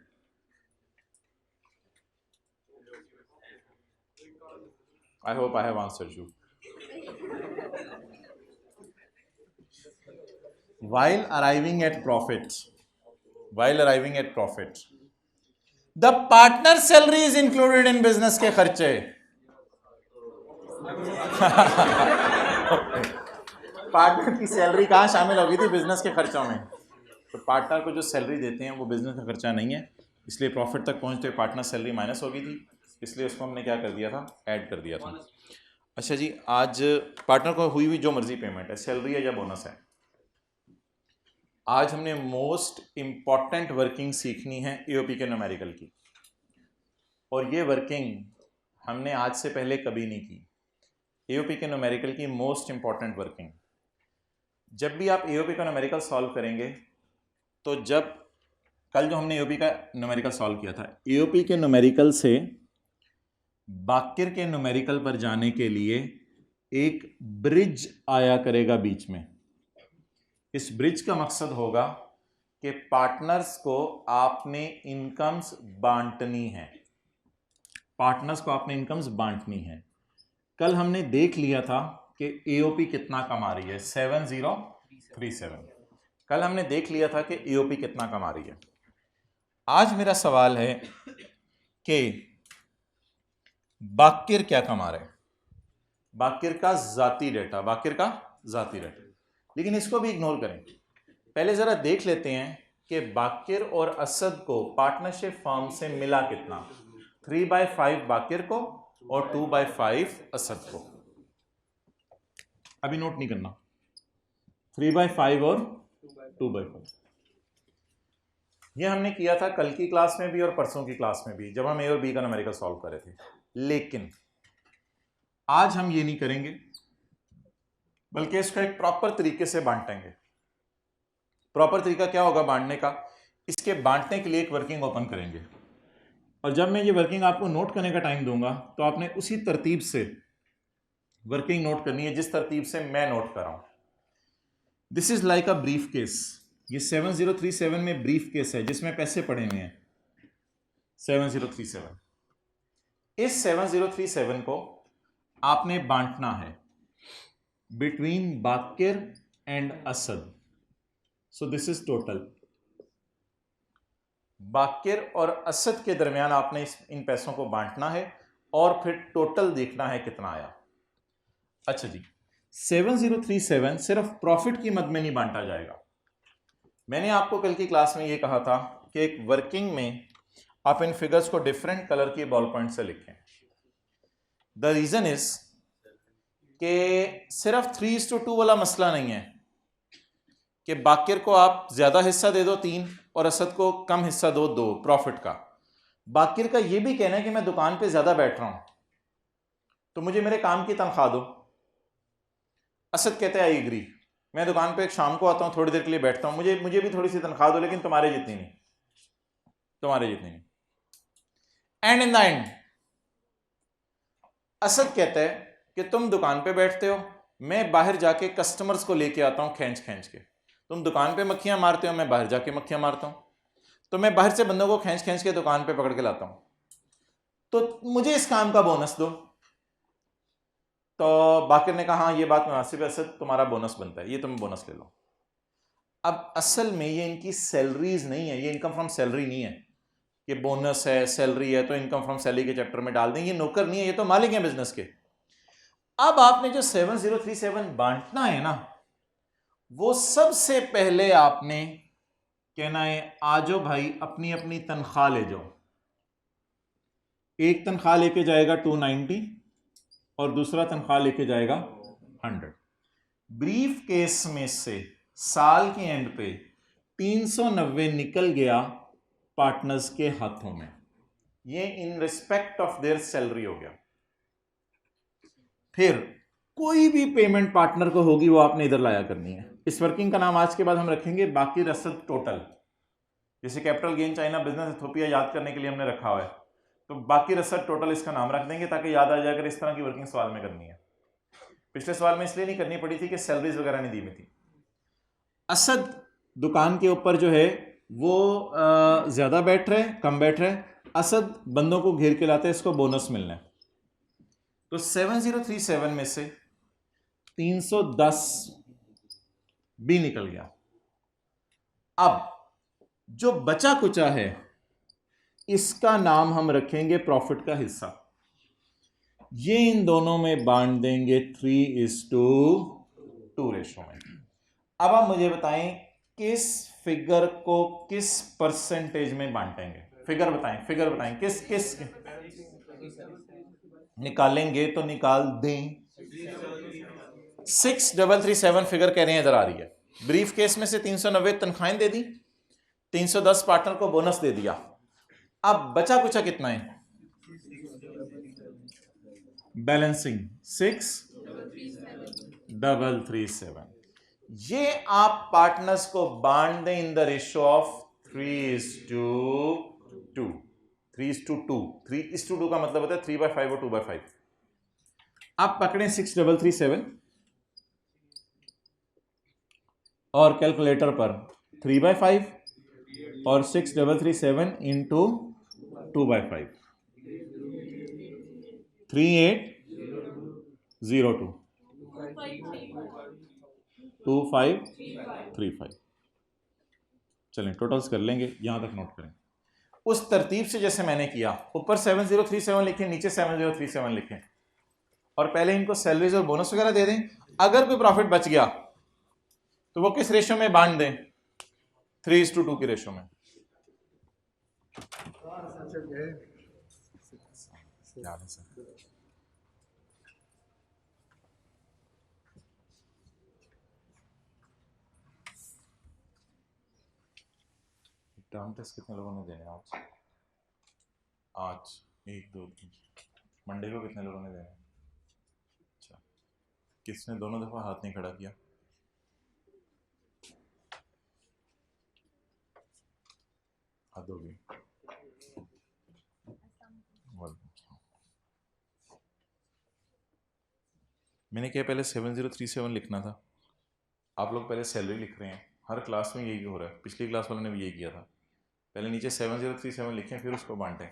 [SPEAKER 1] I hope I have answered you. While arriving at profit, the partner salary is included in business के खर्चे। Partner की salary कहाँ शामिल होगी थी? Business के खर्चों में। तो पार्टनर को जो सैलरी देते हैं वो बिजनेस का खर्चा नहीं है, इसलिए प्रॉफिट तक पहुँचते पार्टनर सैलरी माइनस हो गई थी, इसलिए उसको हमने क्या कर दिया था, ऐड कर दिया था। अच्छा जी, आज पार्टनर को हुई जो मर्जी पेमेंट है, सैलरी है या बोनस है, आज हमने मोस्ट इंपॉर्टेंट वर्किंग सीखनी है एओपी के न्यूमेरिकल की। और ये वर्किंग हमने आज से पहले कभी नहीं की। एओपी के न्यूमेरिकल की मोस्ट इंपॉर्टेंट वर्किंग, जब भी आप एओपी का न्यूमेरिकल सॉल्व करेंगे, तो जब कल जो हमने एओपी का न्यूमेरिकल सॉल्व किया था, एओपी के न्यूमेरिकल से बाकिर के न्यूमेरिकल पर जाने के लिए एक ब्रिज आया करेगा बीच में। इस ब्रिज का मकसद होगा कि पार्टनर्स को आपने इनकम्स बांटनी है, पार्टनर्स को आपने इनकम्स बांटनी है। कल हमने देख लिया था कि एओपी कितना कमा रही है, 7037। कल हमने देख लिया था कि एओपी कितना कमा रही है। आज मेरा सवाल है कि बाकिर क्या कमा रहे हैं, बाकिर का जाती डेटा, बाकिर का जाती डेटा। लेकिन इसको भी इग्नोर करें, पहले जरा देख लेते हैं कि बाकिर और असद को पार्टनरशिप फर्म से मिला कितना। 3/5 बाकिर को और 2/5 असद को। अभी नोट नहीं करना, 3/5 और 2/5। ये हमने किया था कल की क्लास में भी और परसों की क्लास में भी, जब हम ए और बी का न्यूमेरिकल सॉल्व कर रहे थे। लेकिन आज हम ये नहीं करेंगे, बल्कि इसको एक प्रॉपर तरीके से बांटेंगे। प्रॉपर तरीका क्या होगा बांटने का, इसके बांटने के लिए एक वर्किंग ओपन करेंगे, और जब मैं ये वर्किंग आपको नोट करने का टाइम दूंगा, तो आपने उसी तरतीब से वर्किंग नोट करनी है जिस तरतीब से मैं नोट कर रहा हूं। This is like a brief case. ये 7037 में ब्रीफ केस है जिसमें पैसे पड़े हुए हैं 7037। इस 7037 को आपने बांटना है between Baqir and Asad. So this is total. Baqir और असद के दरमियान आपने इन पैसों को बांटना है और फिर टोटल देखना है कितना आया। अच्छा जी, 7037 सिर्फ प्रॉफिट की मद में नहीं बांटा जाएगा। मैंने आपको कल की क्लास में यह कहा था कि एक वर्किंग में आप इन फिगर्स को डिफरेंट कलर की बॉल पॉइंट से लिखें। द रीजन इज कि सिर्फ 3:2 वाला मसला नहीं है कि बाकिर को आप ज्यादा हिस्सा दे दो 3 और असद को कम हिस्सा दो 2 प्रॉफिट का। बाकिर का यह भी कहना है कि मैं दुकान पे ज्यादा बैठ रहा हूं तो मुझे मेरे काम की तनख्वाह दो। असद कहते हैं आई एग्री, मैं दुकान पे शाम को आता हूं, थोड़ी देर के लिए बैठता हूं, मुझे भी थोड़ी सी तनख्वाह दो, लेकिन तुम्हारे जितनी नहीं, तुम्हारे जितनी नहीं। And in the end Asad कहता है कि तुम दुकान पे बैठते हो, मैं बाहर जाके कस्टमर्स को लेके आता हूं खींच खींच के। तुम दुकान पे मक्खियां मारते हो, मैं बाहर जाके मक्खियां मारता हूं, तो मैं बाहर से बंदों को खींच खींच के दुकान पे पकड़ के लाता हूं, तो मुझे इस काम का बोनस दो। तो बाकिर ने कहा हाँ ये बात मुनासिब है असद, तुम्हारा बोनस बनता है, ये तुम बोनस ले लो। अब असल में ये इनकी सैलरीज नहीं है, ये इनकम फ्रॉम सैलरी नहीं है कि बोनस है सैलरी है तो इनकम फ्रॉम सैलरी के चैप्टर में डाल दें। ये नौकर नहीं है, ये तो मालिक है बिजनेस के। अब आपने जो 7037 बांटना है ना, वो सबसे पहले आपने कहना है आजो भाई अपनी अपनी तनख्वाह ले जाओ। एक तनख्वाह लेके जाएगा 290 और दूसरा तनख्वाह लेके जाएगा 100। ब्रीफ केस में से साल के एंड पे 390 निकल गया पार्टनर्स के हाथों में, ये in respect of their salary हो गया। फिर कोई भी पेमेंट पार्टनर को होगी वो आपने इधर लाया करनी है। इस वर्किंग का नाम आज के बाद हम रखेंगे बाकी रसद टोटल। जैसे capital gain China business Ethiopia याद करने के लिए हमने रखा हुआ है, तो बाकी रसद टोटल इसका नाम रख देंगे ताकि याद आ जाए अगर इस तरह की वर्किंग सवाल में करनी है। पिछले सवाल में इसलिए नहीं करनी पड़ी थी कि सैलरीज वगैरह नहीं दी हुई थी। असद दुकान के ऊपर जो है वो ज्यादा बैठ रहे कम बैठ रहे, असद बंदों को घेर के लाते हैं, इसको बोनस मिलना है। तो 7037 में से 310 भी निकल गया। अब जो बचा कुचा है इसका नाम हम रखेंगे प्रॉफिट का हिस्सा। ये इन दोनों में बांट देंगे 3:2 रेशो में। अब आप मुझे बताएं किस फिगर को किस परसेंटेज में बांटेंगे। फिगर बताएं किस निकालेंगे तो निकाल दें। 6337 फिगर कह रहे हैं इधर आ रही है। ब्रीफ केस में से 390 तनख्वाहें दे दी, 310 पार्टनर को बोनस दे दिया। अब बचा कुछ कितना है? बैलेंसिंग 6337। ये आप पार्टनर्स को बांट दें इन द रेशियो ऑफ 3:2। 3:2 3:2 का मतलब होता है 3/5 और 2/5। आप पकड़ें 6337 और कैलकुलेटर पर 3/5 और 6337 इंटू 2/5 3802 2535। चलें टोटल्स कर लेंगे, यहां तक नोट करें। उस तरतीब से जैसे मैंने किया, ऊपर 7037 लिखें, नीचे 7037 लिखें, और पहले इनको सैलरीज और बोनस वगैरह दे दें। अगर कोई प्रॉफिट बच गया तो वो किस रेशो में बांट दें? 3:2 की रेशो में। टर्म टेस्ट कितने लोगों ने देने आज? 1 2 3। मंडे को कितने लोगों ने देने? अच्छा, किसने दोनों दफा हाथ नहीं खड़ा किया? हद होगी। मैंने क्या पहले 7037 लिखना था, आप लोग पहले सैलरी लिख रहे हैं। हर क्लास में यही हो रहा है, पिछली क्लास वाले ने भी यही किया था। पहले नीचे 7037 लिखें, फिर उसको बांटें।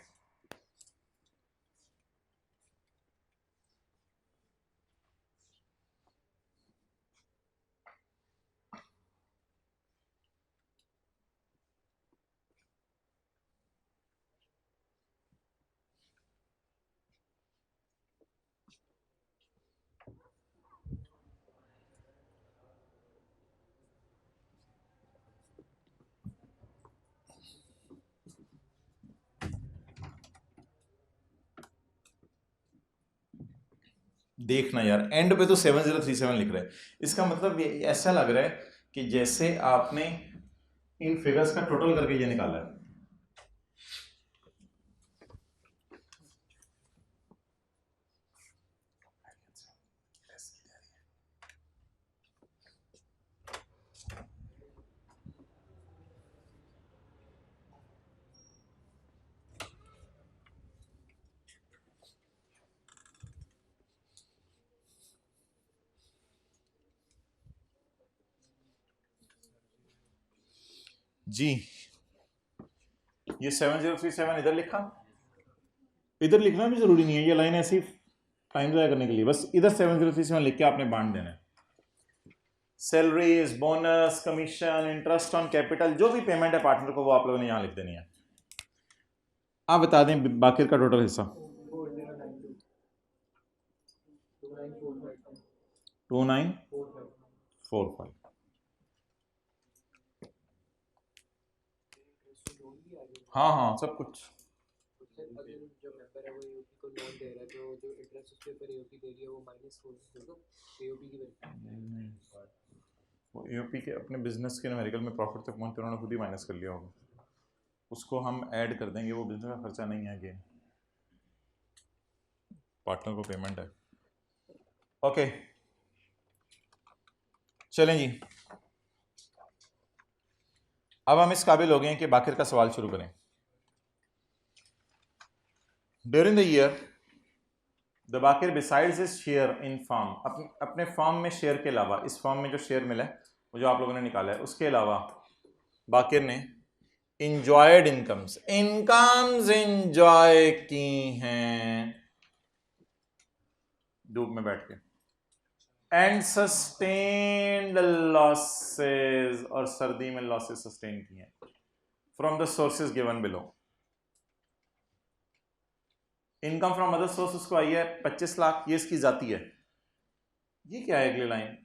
[SPEAKER 1] देखना यार, एंड पे तो 7037 लिख रहे हैं, इसका मतलब ऐसा लग रहा है कि जैसे आपने इन फिगर्स का टोटल करके ये निकाला है। जी, ये 7037 इधर लिखा, इधर लिखना भी जरूरी नहीं है, ये लाइन ऐसी टाइम ज़ाया करने के लिए, बस इधर 7037 लिख के आपने बांट देना है। Salaries, bonus, commission, interest on capital, जो भी पेमेंट है पार्टनर को, वो आप लोगों ने यहां लिख देनी है। आप बता दें बाकी का टोटल हिस्सा। 2945। हाँ हाँ सब कुछ। वो एओपी के अपने बिजनेस के न्यूमेरिकल में प्रॉफिट तक पहुंचते उन्होंने खुद ही माइनस कर लिया होगा, उसको हम ऐड कर देंगे, वो बिजनेस का खर्चा नहीं है, गेन पार्टनर को पेमेंट है। ओके चलें जी, अब हम इस काबिल हो गए हैं कि बाकिर का सवाल शुरू करें। During the year the Baqir besides his share in firm, अपने फर्म में शेयर के अलावा, इस फर्म में जो शेयर मिला है वो जो आप लोगों ने निकाला है, उसके अलावा बाकिर ने इंजॉयड इनकम्स इंजॉय की हैं धूप में बैठ के, एंड सस्टेन्ड लॉसेस, और सर्दी में लॉसेस सस्टेन की हैं, from the sources given below. Income from other source उसको आई है 25 लाख, ये इसकी जाती है। ये क्या है अगली लाइन?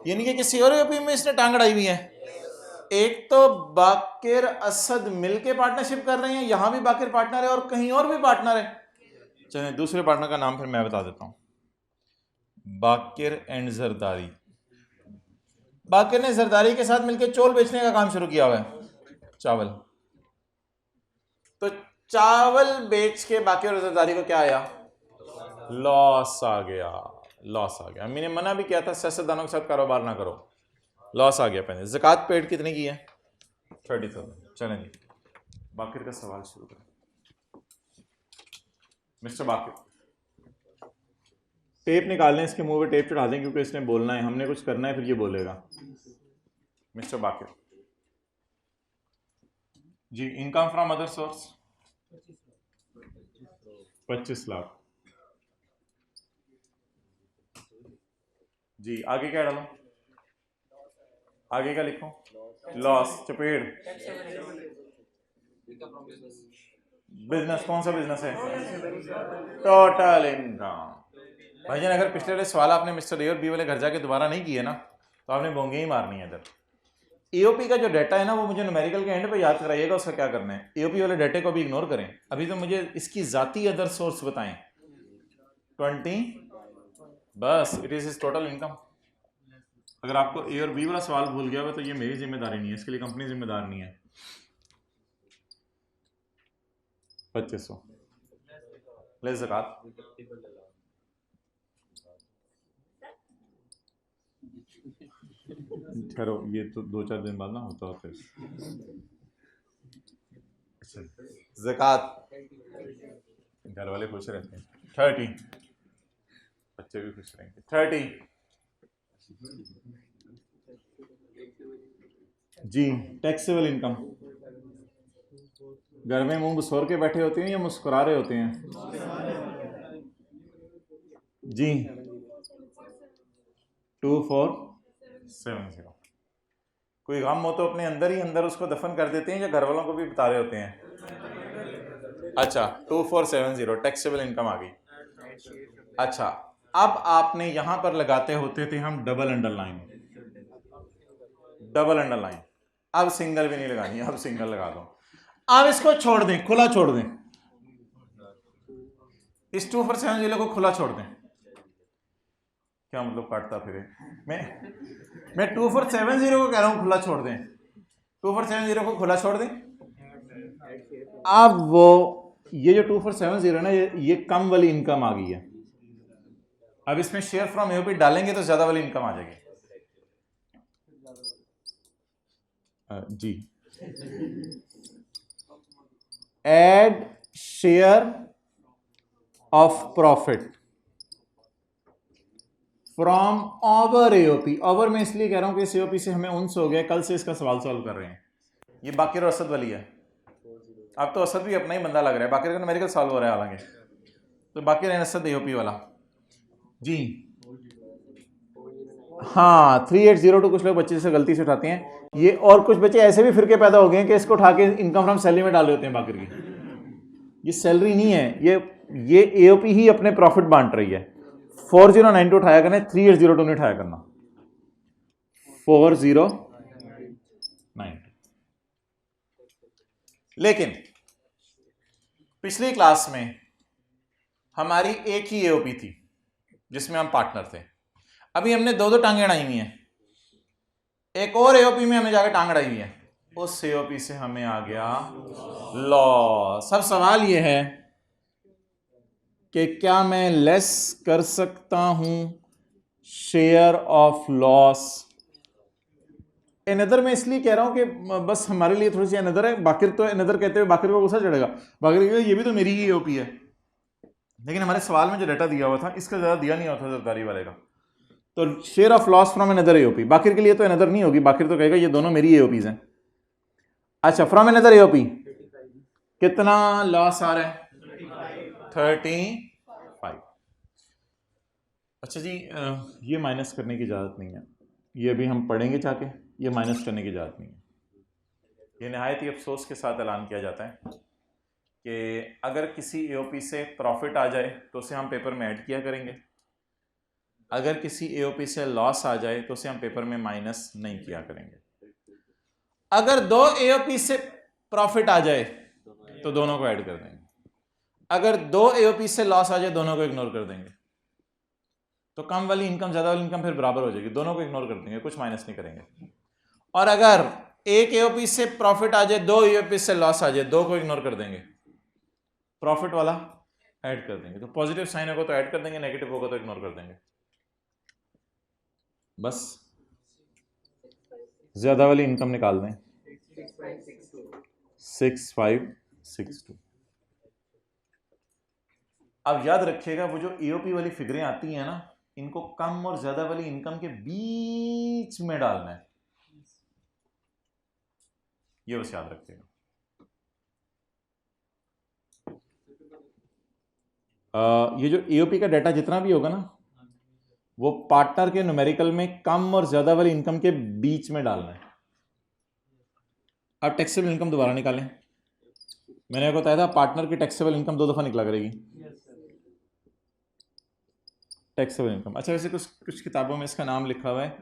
[SPEAKER 1] यानी कि किसी और एओपी में इसने टांग अड़ाई हुई है। एक तो बाकिर असद मिलके पार्टनरशिप कर रहे हैं, यहां भी बाकिर पार्टनर है और कहीं और भी पार्टनर है। चलिए दूसरे पार्टनर का नाम फिर मैं बता देता हूं, बाकिर एंड जरदारी। बाकिर ने जरदारी के साथ मिलकर चौल बेचने का काम शुरू किया हुआ है, चावल। तो चावल बेच के बाकिर और जरदारी को क्या आया? लॉस आ गया, लॉस आ गया। मैंने मना भी किया था सियासतदानों के साथ कारोबार ना करो, लॉस आ गया। पहले ज़कात पेड कितने की है? 30,000। चलें जी, बाकिर का सवाल शुरू करें। मिस्टर बाकिर, टेप निकाल लें, इसके मुंह पे टेप चढ़ा दें क्योंकि इसने बोलना है, हमने कुछ करना है, फिर ये बोलेगा। Mister Baqir ji, income from other source 25 lakh जी। आगे क्या डालो? आगे क्या लिखो? लॉस, चपेट। बिजनेस, कौन सा बिजनेस है? Total income. भाईजान अगर पिछले वाले सवाल आपने मिस्टर ए और बी वाले घर जाके दोबारा नहीं किए ना तो आपने बोंगे ही मारनी है। इधर एओपी का जो डाटा है ना वो मुझे न्यूमेरिकल के एंड पे याद कराइएगा, उसका क्या करना है। एओपी वाले डाटे को भी इग्नोर करें, अभी तो मुझे इसकी जाती अदर सोर्स बताएं। 20, बस इट इज टोटल इनकम। अगर आपको ए और बी वाला सवाल भूल गया हो तो ये मेरी जिम्मेदारी नहीं है, इसके लिए कंपनी जिम्मेदार नहीं है। 2500 ले ज़कात। ठहरो, ये तो 2-4 दिन बाद ना होता है। ज़कात घर वाले खुश रहते हैं। 30, बच्चे भी खुश रहेंगे। 30 जी। टैक्सेबल इनकम, घर में मुंह बसोर के बैठे होते हैं या मुस्कुरा रहे होते हैं? जी 2470। कोई गम हो तो अपने अंदर ही अंदर उसको दफन कर देते हैं या घर वालों को भी बता रहे होते हैं? अच्छा 2470 टैक्सेबल इनकम आ गई। अच्छा अब आपने यहां पर लगाते होते थे हम डबल अंडरलाइन, डबल अंडरलाइन। अब सिंगल भी नहीं लगानी, अब सिंगल लगा दो। अब इसको छोड़ दें, खुला छोड़ दें, इस 2470 को खुला छोड़ दें। क्या मतलब काटता फिरे? मैं 2470 को कह रहा हूं खुला छोड़ दें, 2470 को खुला छोड़ दें। अब वो ये जो 2470 ना ये कम वाली इनकम आ गई है। अब इसमें शेयर फ्रॉम एओपी डालेंगे तो ज्यादा वाली इनकम आ जाएगी। जी add share of profit from over AOP. Over में इसलिए कह रहा हूं कि इस एओपी से हमें उनसे हो गया, कल से इसका सवाल सॉल्व कर रहे हैं। ये बाकिर और असद वाली है। अब तो असद भी अपना ही बंदा लग रहा है, बाकिर का न्यूमेरिकल सॉल्व हो रहा है हालांकि। तो बाकिर एंड असद एओपी वाला जी। हाँ 3802 कुछ लोग बच्चे से गलती से उठाते हैं ये, और कुछ बच्चे ऐसे भी फिरके पैदा हो गए हैं कि इसको उठा के इनकम फ्रॉम सैलरी में डाल देते हैं बाकिर की। ये सैलरी नहीं है, ये एओपी ही अपने प्रॉफिट बांट रही है। 4092 उठाया करना, 3802 नहीं उठाया करना। 4092। लेकिन पिछली क्लास में हमारी एक ही एओपी थी जिसमें हम पार्टनर थे। अभी हमने दो टांगे अड़ाई हुई हैं, एक और एओपी में हमने जाकर टांग अड़ाई हुई है, उस एओपी से हमें आ गया लॉस। सब सवाल यह है कि क्या मैं लेस कर सकता हूं शेयर ऑफ लॉस? एनदर में इसलिए कह रहा हूं कि बस हमारे लिए थोड़ी सी एनदर है। बाकिर तो एनदर कहते हुए बाकिर को गुस्सा चढ़ेगा, बाकिर ये भी तो मेरी ही एओपी है। लेकिन हमारे सवाल में जो डाटा दिया हुआ था इसका ज्यादा दिया नहीं होता जरदारी वाले का। तो share of loss from another AOP, Baqir के लिए तो एनदर नहीं होगी, बाकिर तो कहेगा ये दोनों मेरी एओपीज हैं। अच्छा फ्रॉम एनदर एओपी कितना लॉस आ रहा है? 35। अच्छा जी ये माइनस करने की इजाजत नहीं है, ये अभी हम पढ़ेंगे जाके, ये माइनस करने की इजाजत नहीं है। ये नहायत ही अफसोस के साथ ऐलान किया जाता है कि अगर किसी एओपी से प्रॉफिट आ जाए तो उसे हम पेपर में ऐड किया करेंगे, अगर किसी एओपी से लॉस आ जाए तो उसे हम पेपर में माइनस नहीं किया करेंगे। अगर दो एओपी से प्रॉफिट आ जाए तो दोनों को ऐड कर देंगे, अगर दो एओपी से लॉस आ जाए दोनों को इग्नोर कर देंगे। तो कम वाली इनकम ज्यादा वाली इनकम फिर बराबर हो जाएगी, दोनों को इग्नोर कर देंगे, कुछ माइनस नहीं करेंगे। और अगर एक एओपी से प्रॉफिट आ जाए, दो एओपी से लॉस आ जाए, दो को इग्नोर कर देंगे, प्रॉफिट वाला ऐड कर देंगे। तो पॉजिटिव साइन होगा तो ऐड कर देंगे, नेगेटिव होगा तो इग्नोर कर देंगे। बस ज्यादा वाली इनकम निकाल दें, 6562। अब याद रखिएगा वो जो ईओपी वाली फिगरें आती हैं ना, इनको कम और ज्यादा वाली इनकम के बीच में डालना है, ये बस याद रखिएगा। ये जो ईओपी का डाटा जितना भी होगा ना, वो पार्टनर के न्यूमेरिकल में कम और ज्यादा वाली इनकम के बीच में डालना है। अब टैक्सेबल इनकम दोबारा निकालें। मैंने आपको बताया था पार्टनर की टैक्सेबल इनकम 2 दफा निकला करेगी, टैक्सेबल इनकम। अच्छा, वैसे कुछ किताबों में इसका नाम लिखा हुआ है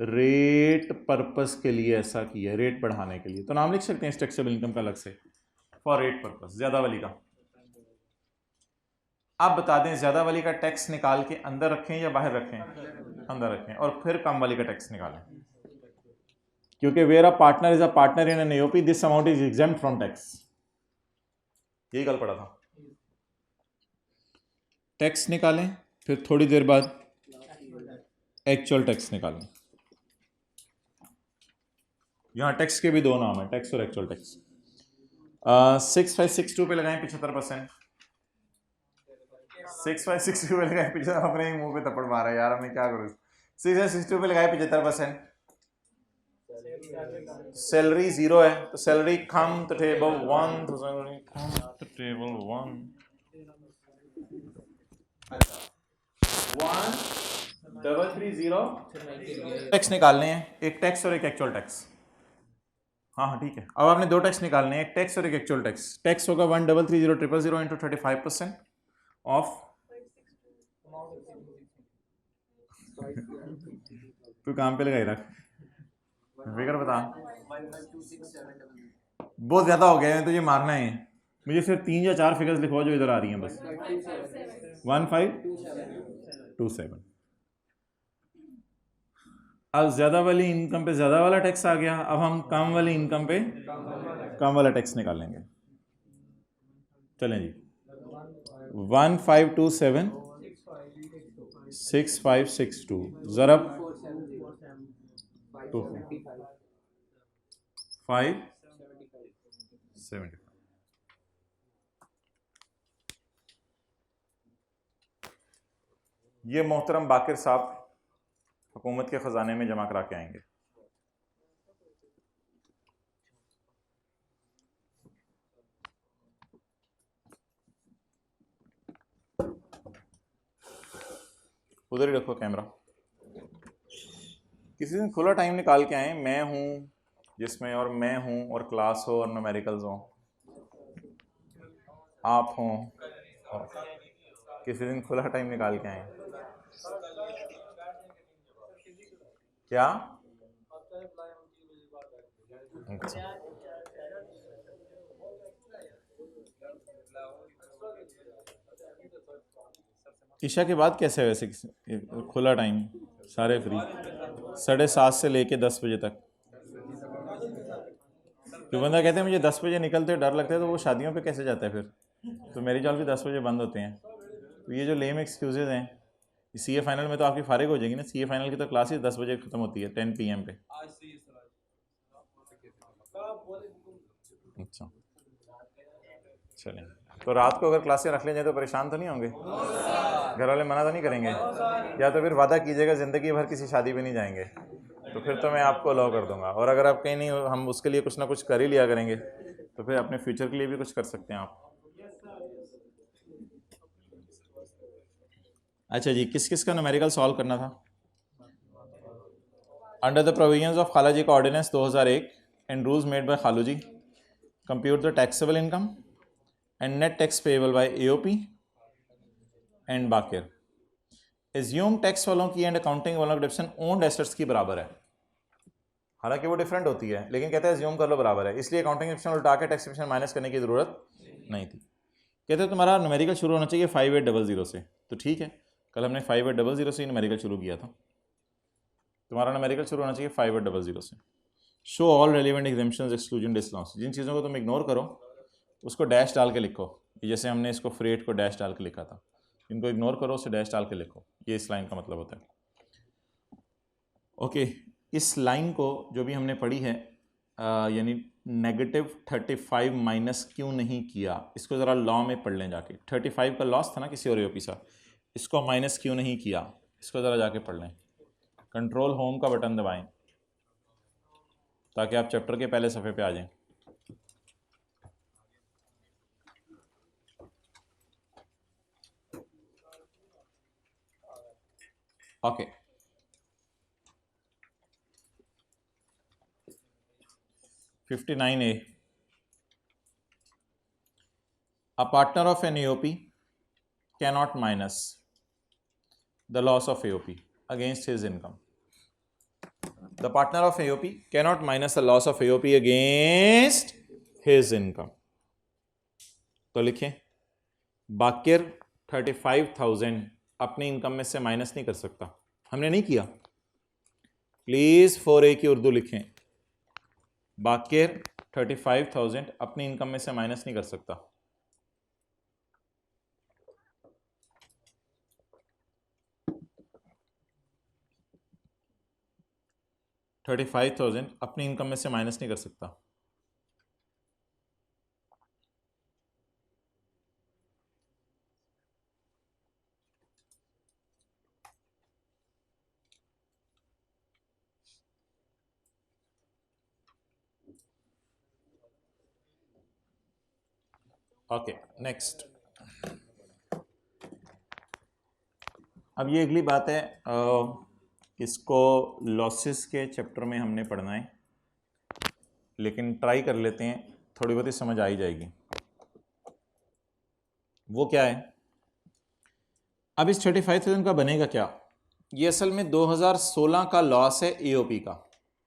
[SPEAKER 1] रेट पर्पस के लिए, ऐसा किया है रेट बढ़ाने के लिए, तो नाम लिख सकते हैं इस टैक्सेबल इनकम का अलग से, फॉर रेट पर्पस, ज्यादा वाली का। आप बता दें ज्यादा वाली का टैक्स निकाल के अंदर रखें या बाहर रखें? अंदर रखें, और फिर कम वाली का टैक्स निकालें, क्योंकि where a partner is a partner in an AOP this amount is exempt from tax. यही कल पढ़ा था। टैक्स निकालें, फिर थोड़ी देर बाद एक्चुअल टैक्स निकालें। यहां टैक्स के भी दो नाम है, टैक्स और एक्चुअल टैक्स। 6562 पे लगाएं 75%। 6562 पे लगाएं 75%। अपने ही मुंह पे थप्पड़ मारा यार, हमें क्या करूं। 6562 पे लगाएं 75%। सैलरी 0 है तो सैलरी कम टू टेबल 1, तो सैलरी कम टू टेबल 1 1330। टैक्स निकालने हैं, एक टैक्स और एक एक्चुअल टैक्स। हाँ ठीक है। अब आपने 2 टैक्स निकालने हैं, एक टैक्स और एक एक्चुअल टैक्स। टैक्स होगा 1330000 इंटू 35% ऑफ तू काम पे लगाई रख, फिगर बता। बहुत ज्यादा हो गया है, तो ये मारना है, मुझे सिर्फ 3 या 4 फिगर्स लिखवाओ जो इधर आ रही हैं बस। 1527। अब ज्यादा वाली इनकम पे ज्यादा वाला टैक्स आ गया, अब हम कम वाली इनकम पे कम वाला टैक्स निकालेंगे। चलें जी, 1527 6562 ज़रब 575। ये मोहतरम बाकिर साहब हुकूमत के ख़जाने में जमा करा के आएंगे। उधर ही रखो कैमरा। किसी दिन खुला टाइम निकाल के आए, मैं हूँ जिसमें, और मैं हूँ और क्लास हो और न्यूमेरिकल्स हो, आप हों, और किसी दिन खुला टाइम निकाल के आए। क्या? अच्छा, ईशा के बाद कैसे है वैसे खुला टाइम? सारे फ्री 7:30 से लेके 10 बजे तक। जो बंदा कहते हैं मुझे 10 बजे निकलते डर लगता है, तो वो शादियों पे कैसे जाता है फिर? तो मेरी जॉब भी 10 बजे बंद होते हैं। तो ये जो लेम एक्सक्यूजेज हैं, सीए फाइनल में तो आपकी फारिग हो जाएगी ना, सीए फाइनल की तो क्लास ही 10 बजे ख़त्म होती है, 10 PM पे। अच्छा चलें, तो रात को अगर क्लासें रख लें जाए तो परेशान तो नहीं होंगे? घर वाले मना तो नहीं करेंगे? या तो फिर वादा कीजिएगा ज़िंदगी भर किसी शादी पे नहीं जाएंगे, तो फिर तो मैं आपको अलाउ कर दूंगा। और अगर आप कहीं नहीं, हम उसके लिए कुछ ना कुछ कर ही लिया करेंगे, तो फिर अपने फ्यूचर के लिए भी कुछ कर सकते हैं आप। अच्छा जी, किस किस का न्यूमेरिकल सॉल्व करना था? अंडर द प्रोविजंस ऑफ खालाजी का ordinance 2001 and rules made by खालूजी, compute the taxable income and net tax payable by AOP and Baqir. Assume tax वालों की एंड अकाउंटिंग वालों की डिविजन ओन्ड एसेट्स की बराबर है। हालांकि वो डिफरेंट होती है, लेकिन कहते हैं ज्यूम कर लो बराबर है, इसलिए अकाउंटिंग एक्सपेंशन उल्टा के टैक्स एक्सपेंशन माइनस करने की जरूरत नहीं थी। कहते हैं तुम्हारा न्यूमेरिकल शुरू होना चाहिए 5800 से, तो ठीक है, कल हमने 5800 से न्यूमेरिकल शुरू किया था, तुम्हारा न्यूमेरिकल शुरू होना चाहिए 5800 से। Show all relevant exemptions exclusion disallowance, जिन चीज़ों को तुम इग्नोर करो उसको डैश डाल के लिखो, जैसे हमने इसको फ्रेट को डैश डाल के लिखा था, इनको इग्नोर करो उसे डैश डाल के लिखो, ये इस लाइन का मतलब होता है। ओके, इस लाइन को जो भी हमने पढ़ी है यानी -35 माइनस क्यों नहीं किया, इसको ज़रा लॉ में पढ़ लें जाके। 35 का लॉस था ना किसी और यूपी सा, इसको माइनस क्यों नहीं किया, इसको ज़रा जाके पढ़ लें। कंट्रोल होम का बटन दबाएं ताकि आप चैप्टर के पहले सफ़े पे आ जाएं। Okay, (59A) A partner of an AOP cannot minus the loss of AOP against his income. The partner of AOP cannot minus the loss of AOP against his income. तो लिखें, बाकिर 35,000 अपनी इनकम में से minus नहीं कर सकता, हमने नहीं किया। प्लीज 4A की उर्दू लिखें, बाकिर 35,000 अपनी इनकम में से माइनस नहीं कर सकता। $35,000 अपनी इनकम में से माइनस नहीं कर सकता। Okay, next. अब ये अगली बात है, इसको लॉसेस के चैप्टर में हमने पढ़ना है, लेकिन ट्राई कर लेते हैं, थोड़ी बहुत ही समझ आ ही जाएगी। वो क्या है, अब इस 35,000 का बनेगा क्या, ये असल में 2016 का लॉस है एओपी का।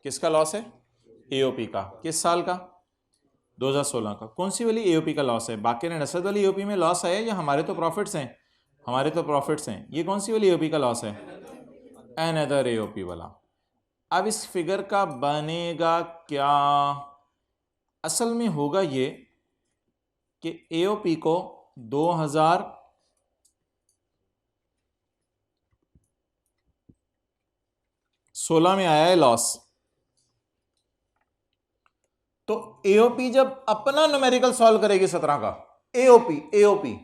[SPEAKER 1] किसका लॉस है, एओपी का। किस साल का, 2016 का। कौन सी वाली एओपी का लॉस है, बाकी ने नसरत वाली एओपी में लॉस आया या हमारे तो प्रॉफिट्स हैं, हमारे तो प्रॉफिट्स हैं। ये कौन सी वाली एओपी का लॉस है, अनदर एओपी वाला। अब इस फिगर का बनेगा क्या, असल में होगा ये कि एओपी को 2016 में आया है लॉस, तो एओपी जब अपना न्यूमेरिकल सॉल्व करेगी 17 का, एओपी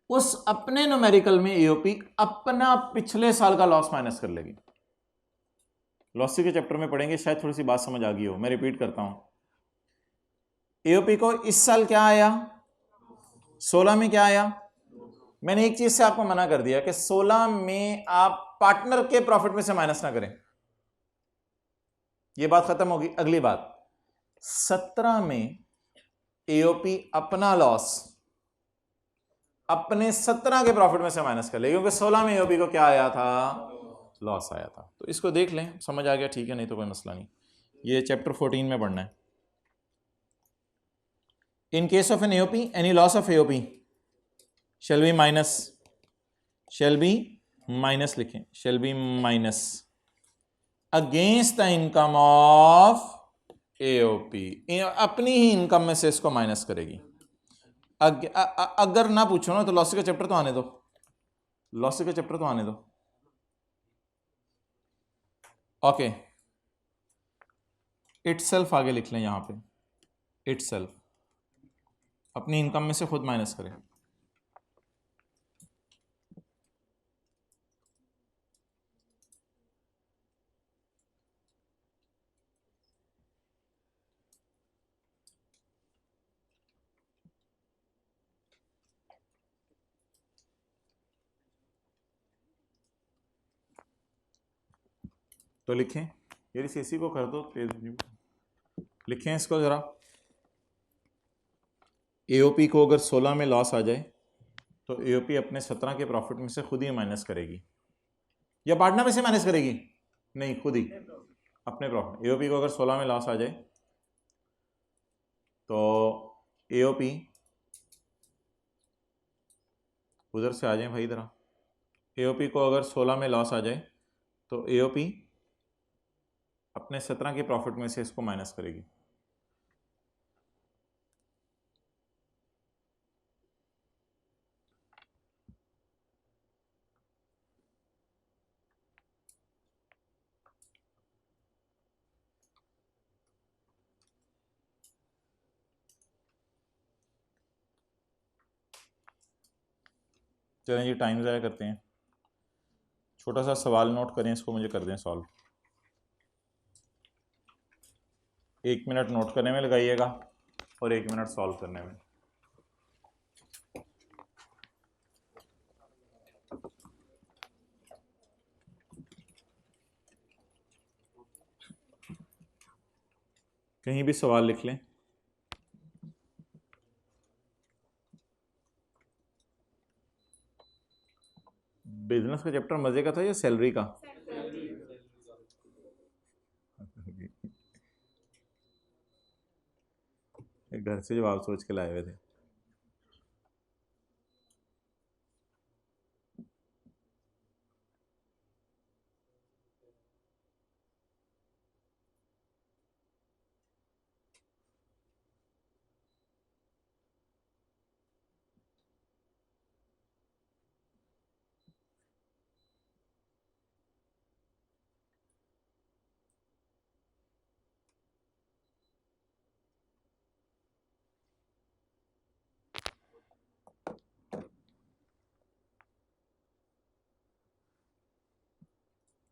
[SPEAKER 1] उस अपने न्यूमेरिकल में एओपी अपना पिछले साल का लॉस माइनस कर लेगी। लॉसी के चैप्टर में पढ़ेंगे, शायद थोड़ी सी बात समझ आ गई हो, मैं रिपीट करता हूं। एओपी को इस साल क्या आया, 16 में क्या आया। मैंने एक चीज से आपको मना कर दिया कि 16 में आप पार्टनर के प्रॉफिट में से माइनस ना करें, यह बात खत्म होगी। अगली बात, 17 में एओपी अपना लॉस अपने 17 के प्रॉफिट में से माइनस कर ले, क्योंकि 16 में एओपी को क्या आया था, लॉस आया था। तो इसको देख लें, समझ आ गया ठीक है, नहीं तो कोई मसला नहीं। ये चैप्टर 14 में पढ़ना है। In case of an AOP any loss of AOP shall be minus, shall be minus लिखें, shall be minus against the income of AOP, अपनी ही इनकम में से इसको माइनस करेगी। अगर ना पूछो ना तो लॉसी का चैप्टर तो आने दो, लॉसी का चैप्टर तो आने दो। ओके, इटसेल्फ आगे लिख लें, यहां पे इटसेल्फ अपनी इनकम में से खुद माइनस करें। तो लिखें, ये सीसी को कर दो, लिखें इसको जरा। एओपी को अगर 16 में लॉस आ जाए तो एओपी अपने 17 के प्रॉफिट में से खुद ही माइनस करेगी, या पार्टनर में से माइनस करेगी, नहीं खुद ही, अपने प्रॉफिट, एओपी को अगर 16 में लॉस आ जाए तो एओपी उधर से आ जाए भाई इधर, एओपी को अगर 16 में लॉस आ जाए तो एओपी अपने 17 के प्रॉफिट में से इसको माइनस करेगी। चलें जी, टाइम ज़ाया करते हैं, छोटा सा सवाल नोट करें, इसको मुझे कर दें सॉल्व। 1 मिनट नोट करने में लगाइएगा और 1 मिनट सॉल्व करने में। कहीं भी सवाल लिख लें। बिजनेस का चैप्टर मजे का था या सैलरी का? घर से जवाब सोच के लाए हुए थे।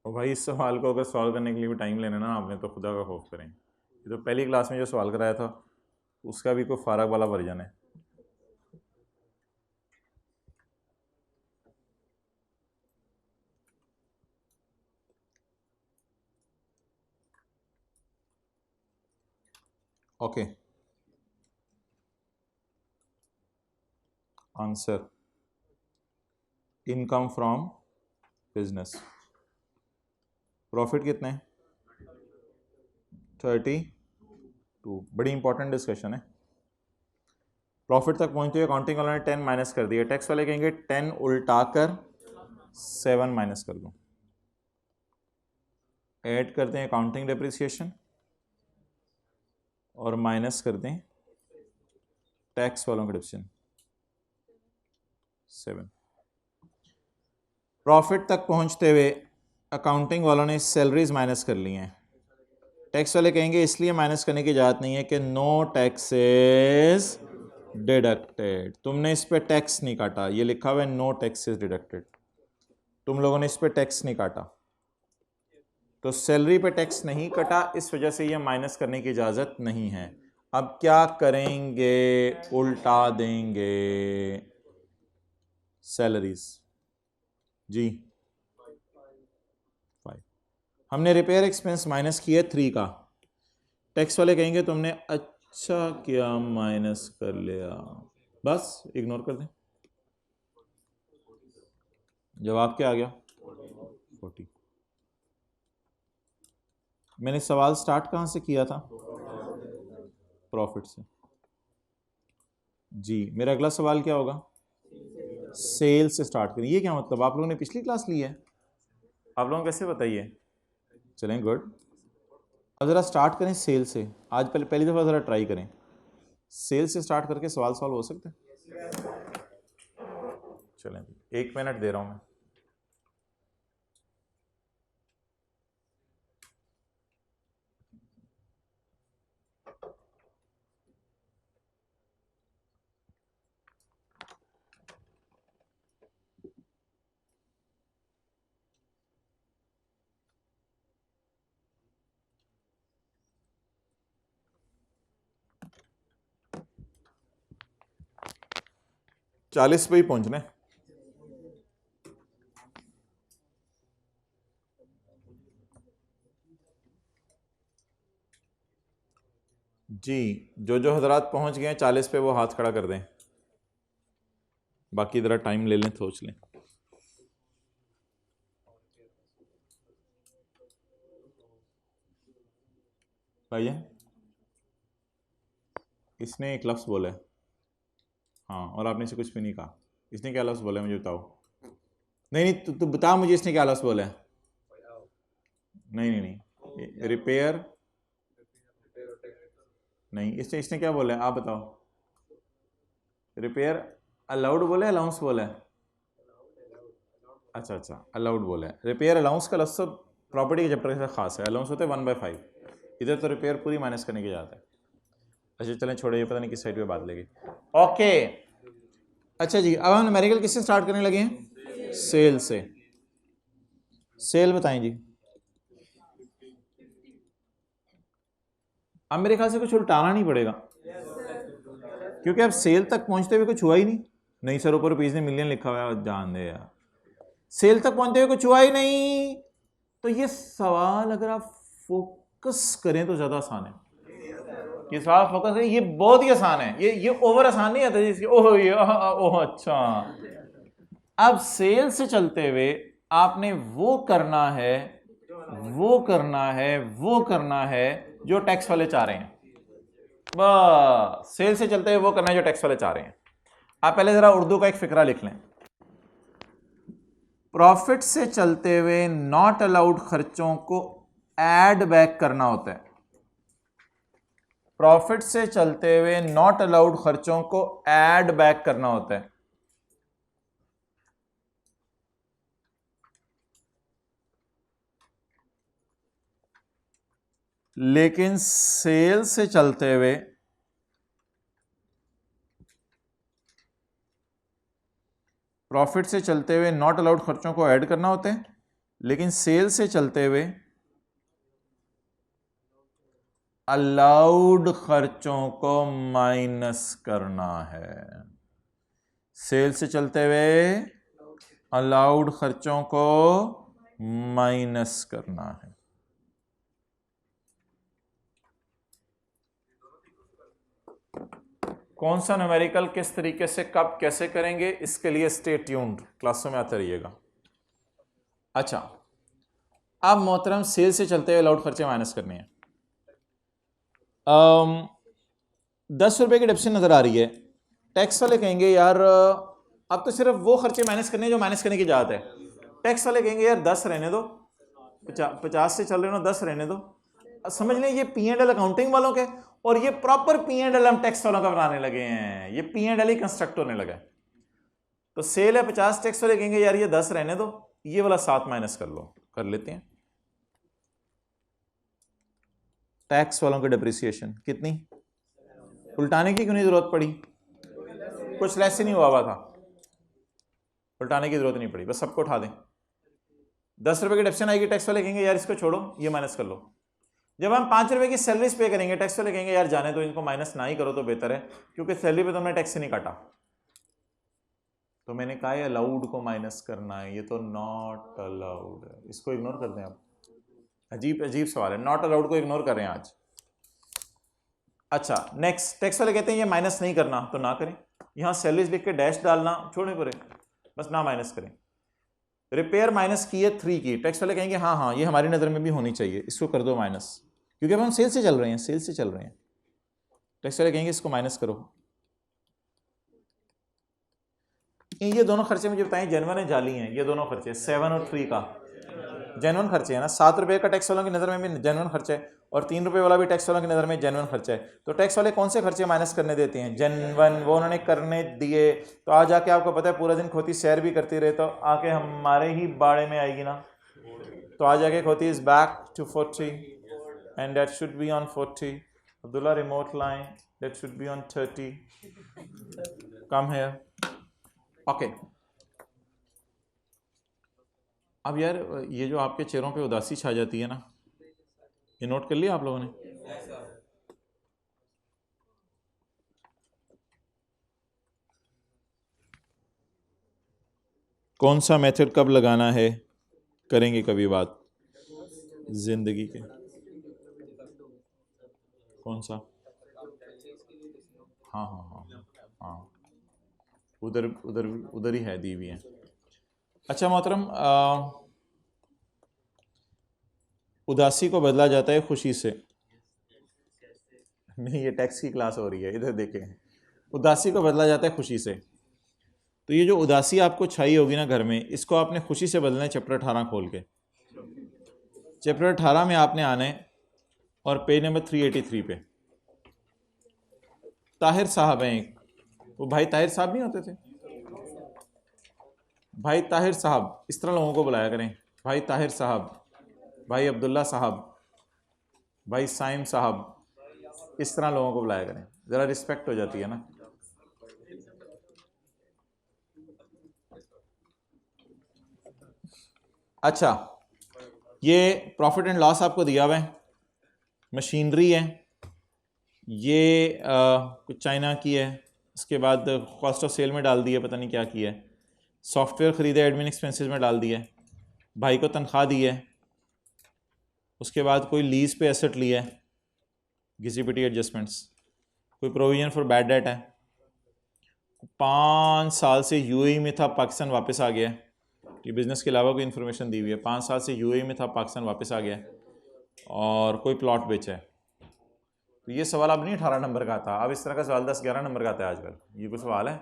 [SPEAKER 1] और भाई इस सवाल को अगर सॉल्व करने के लिए भी टाइम लेना ना आपने तो खुदा का खौफ करें। ये तो पहली क्लास में जो सवाल कराया था उसका भी कोई फारग वाला वर्जन है। Okay, answer income from business. Profit कितने? 32। बड़ी इंपॉर्टेंट डिस्कशन है। प्रॉफिट तक पहुंचते हुए अकाउंटिंग वाले ने 10 माइनस कर दिया, टैक्स वाले कहेंगे 10 उल्टा कर 7 माइनस कर दो। ऐड करते हैं अकाउंटिंग डेप्रिसिएशन और माइनस करते हैं टैक्स वालों का डिप्रेशन 7। प्रॉफिट तक पहुंचते हुए अकाउंटिंग वालों ने सैलरीज माइनस कर ली हैं। टैक्स वाले कहेंगे इसलिए माइनस करने की इजाज़त नहीं है कि नो टैक्सेस डिडक्टेड, तुमने इस पे टैक्स नहीं काटा, ये लिखा हुआ है नो टैक्सेस डिडक्टेड, तुम लोगों ने इस पे टैक्स नहीं काटा, तो सैलरी पे टैक्स नहीं कटा, इस वजह से ये माइनस करने की इजाज़त नहीं है। अब क्या करेंगे? उल्टा देंगे सैलरीज जी 5। हमने रिपेयर एक्सपेंस माइनस किया 3 का, टैक्स वाले कहेंगे तुमने अच्छा किया माइनस कर लिया, बस इग्नोर कर दें। जवाब क्या आ गया? 40। मैंने सवाल स्टार्ट कहाँ से किया था? प्रॉफिट से जी। मेरा अगला सवाल क्या होगा? सेल से स्टार्ट करें। ये क्या मतलब? आप लोगों ने पिछली क्लास ली है? आप लोगों को कैसे बताइए? चलें गुड। अब ज़रा स्टार्ट करें सेल से। आज पहली दफ़ा ज़रा ट्राई करें, सेल से स्टार्ट करके सवाल सॉल्व हो सकते हैं। चलें 1 मिनट दे रहा हूँ मैं। चालीस पे ही पहुंचना है जी। जो हजरात पहुंच गए हैं 40 पे वो हाथ खड़ा कर दें, बाकी ज़रा टाइम ले लें, सोच लें। भाईजान इसने एक लफ्ज़ बोला है, हाँ, और आपने इसे कुछ भी नहीं कहा। इसने क्या लफ्ज़ बोला है मुझे बताओ। नहीं नहीं, तू बता मुझे इसने क्या लफ्ज़ बोला है। नहीं नहीं नहीं, रिपेयर नहीं, इसने क्या बोला है आप बताओ। रिपेयर अलाउड बोला है, अलाउंस बोला है। अच्छा अच्छा, अलाउड बोला है। रिपेयर अलाउंस का लफ्ज़ प्रॉपर्टी के चैप्टर के साथ खास है, अलाउंस होता है 1/5, इधर तो रिपेयर पूरी माइनस करने की जाता है। अच्छा चलें छोड़िए, पता नहीं किस साइड पे बात लगी। ओके अच्छा जी, अब हम न्यूमेरिकल किससे स्टार्ट करने लगे हैं? सेल से। सेल बताएं जी। अब मेरे ख्याल से कुछ उल्टाना नहीं पड़ेगा, क्योंकि अब सेल तक पहुंचते हुए कुछ हुआ ही नहीं सर, ऊपर पेज में मिलियन लिखा हुआ है, जान दे यार। सेल तक पहुंचते हुए कुछ हुआ ही नहीं, तो ये सवाल अगर आप फोकस करें तो ज्यादा आसान है। ये सवाल फोकस करें, ये बहुत ही आसान है, ये ओवर आसान नहीं आता जिसकी ओह ये ओह अच्छा। अब सेल से चलते हुए आपने वो करना है, वो करना है, वो करना है जो टैक्स वाले चाह रहे हैं। बस सेल से चलते हुए वो करना है जो टैक्स वाले चाह रहे हैं। आप पहले जरा उर्दू का एक फिक्रा लिख लें। प्रॉफिट से चलते हुए नॉट अलाउड खर्चों को ऐड बैक करना होता है। प्रॉफिट से चलते हुए नॉट अलाउड खर्चों को ऐड बैक करना होता है। लेकिन सेल से चलते हुए प्रॉफिट से चलते हुए नॉट अलाउड खर्चों को ऐड करना होता है, लेकिन सेल से चलते हुए अलाउड खर्चों को माइनस करना है। सेल से चलते हुए अलाउड खर्चों को माइनस करना है। कौन सा न्यूमेरिकल किस तरीके से कब कैसे करेंगे, इसके लिए स्टे ट्यून्ड, क्लासों में आते रहिएगा। अच्छा, अब मोहतरम सेल से चलते हुए अलाउड खर्चे माइनस करने हैं। 10 रुपए की डिडक्शन नजर आ रही है। टैक्स वाले कहेंगे यार अब तो सिर्फ वो खर्चे माइनस करने जो माइनस करने की इजाजत है। टैक्स वाले कहेंगे यार 10 रहने दो, 50 से चल रहे हो 10 रहने दो। समझ लें ये P&L अकाउंटिंग वालों के, और ये प्रॉपर P&L हम टैक्स वालों का बनाने लगे हैं, ये P&L ही कंस्ट्रक्ट होने लगा है। तो सेल है 50, टैक्स वाले कहेंगे यार ये 10 रहने दो, ये वाला 7 माइनस कर लो, कर लेते हैं। टैक्स वालों की डिप्रिसिएशन कितनी, उल्टाने की क्यों नहीं जरूरत पड़ी, कुछ लेस ही नहीं हुआ था, उल्टाने की जरूरत नहीं पड़ी, बस सबको उठा दें। 10 रुपए की डिडक्शन आएगी, टैक्स वाले कहेंगे यार इसको छोड़ो, ये माइनस कर लो। जब हम 5 रुपए की सैलरीज पे करेंगे, टैक्स वाले कहेंगे यार जाने दो, इनको माइनस ना ही करो तो बेहतर है, क्योंकि सैलरी पे तो हमने टैक्स नहीं काटा। तो मैंने कहा है अलाउड को माइनस करना है, ये तो नॉट अलाउड है, इसको इग्नोर कर दें आप। अजीब अजीब सवाल है, नॉट अलाउड को इग्नोर कर रहे हैं आज। अच्छा नेक्स्ट, टैक्स वाले कहते हैं ये माइनस नहीं करना, तो ना करें, यहां सैलरीज लिख के डैश डालना छोड़ने पड़े, बस ना माइनस करें। रिपेयर माइनस की है 3 की, टैक्स वाले कहेंगे हाँ हाँ ये हमारी नज़र में भी होनी चाहिए, इसको कर दो माइनस, क्योंकि अब हम सेल से चल रहे हैं, सेल से चल रहे हैं। टैक्स वाले कहेंगे इसको माइनस करो। ये दोनों खर्चे मुझे बताएं जेन्युइन है जाली हैं, ये दोनों खर्चे 7 और 3 का जेन्युइन खर्चे है ना। 7 रुपए का टैक्स वालों की नज़र में भी जेन्युइन खर्चा है, और 3 रुपए वाला भी टैक्स वालों की नज़र में जेन्युइन खर्चा है। तो टैक्स वाले कौन से खर्चे माइनस करने देते हैं, जेन्युइन, वो उन्होंने करने दिए। तो आज आके आपको पता है पूरा दिन खोती सैर भी करती रहे, तो आके हमारे ही बाड़े में आएगी ना। तो आज आके खोती is back to 40 and that should be on 40। Abdullah remote line, that should be on 30, come here, okay. अब यार ये जो आपके चेहरों पे उदासी छा जाती है ना, ये नोट कर लिया आप लोगों ने। कौन सा मेथड कब लगाना है, करेंगे कभी बात जिंदगी के। कौन सा, हाँ हाँ हाँ हाँ, उधर उधर उधर ही है, दी हुई है। अच्छा मोहतरम, उदासी को बदला जाता है खुशी से, नहीं, ये टैक्स की क्लास हो रही है, इधर देखें। उदासी को बदला जाता है खुशी से। तो ये जो उदासी आपको छाई होगी ना घर में, इसको आपने खुशी से बदलना है। चैप्टर 18 खोल के, चैप्टर 18 में आपने आना है और पेज नंबर 383 पे ताहिर साहब हैं एक, वो भाई ताहिर साहब नहीं होते थे, भाई ताहिर साहब, इस तरह लोगों को बुलाया करें, भाई ताहिर साहब, भाई अब्दुल्ला साहब, भाई साइम साहब, इस तरह लोगों को बुलाया करें, ज़रा रिस्पेक्ट हो जाती है ना। अच्छा, ये प्रॉफिट एंड लॉस आपको दिया हुआ है, मशीनरी है, ये कुछ चाइना की है, उसके बाद कॉस्ट ऑफ सेल में डाल दी है, पता नहीं क्या किया है, सॉफ्टवेयर ख़रीदे एडमिन एक्सपेंसेस में डाल दिया है, भाई को तनख्वाह दी है, उसके बाद कोई लीज़ पे एसेट लिया है, घिसी-पिटी एडजस्टमेंट्स, कोई प्रोविजन फॉर बैड डेट है, 5 साल से यूएई में था, पाकिस्तान वापस आ गया है, ये बिज़नेस के अलावा कोई इन्फॉर्मेशन दी हुई है, 5 साल से यूएई में था, पाकिस्तान वापस आ गया है, और कोई प्लॉट बेचा है। तो ये सवाल अब नहीं 18 नंबर का था, अब इस तरह का सवाल 10-11 नंबर का आता है आजकल। ये कोई सवाल है,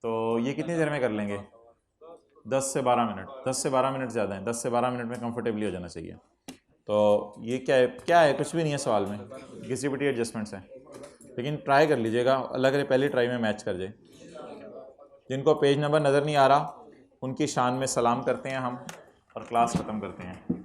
[SPEAKER 1] तो ये कितनी देर में कर लेंगे? 10 से 12 मिनट, 10 से 12 मिनट ज़्यादा है, 10 से 12 मिनट में कंफर्टेबली हो जाना चाहिए। तो ये क्या है, कुछ भी नहीं है सवाल में, घिसी-पिटी एडजस्टमेंट्स हैं, लेकिन ट्राई कर लीजिएगा, अल्लाह करे पहली ट्राई में मैच कर जाए। जिनको पेज नंबर नज़र नहीं आ रहा, उनकी शान में सलाम करते हैं हम और क्लास ख़त्म करते हैं।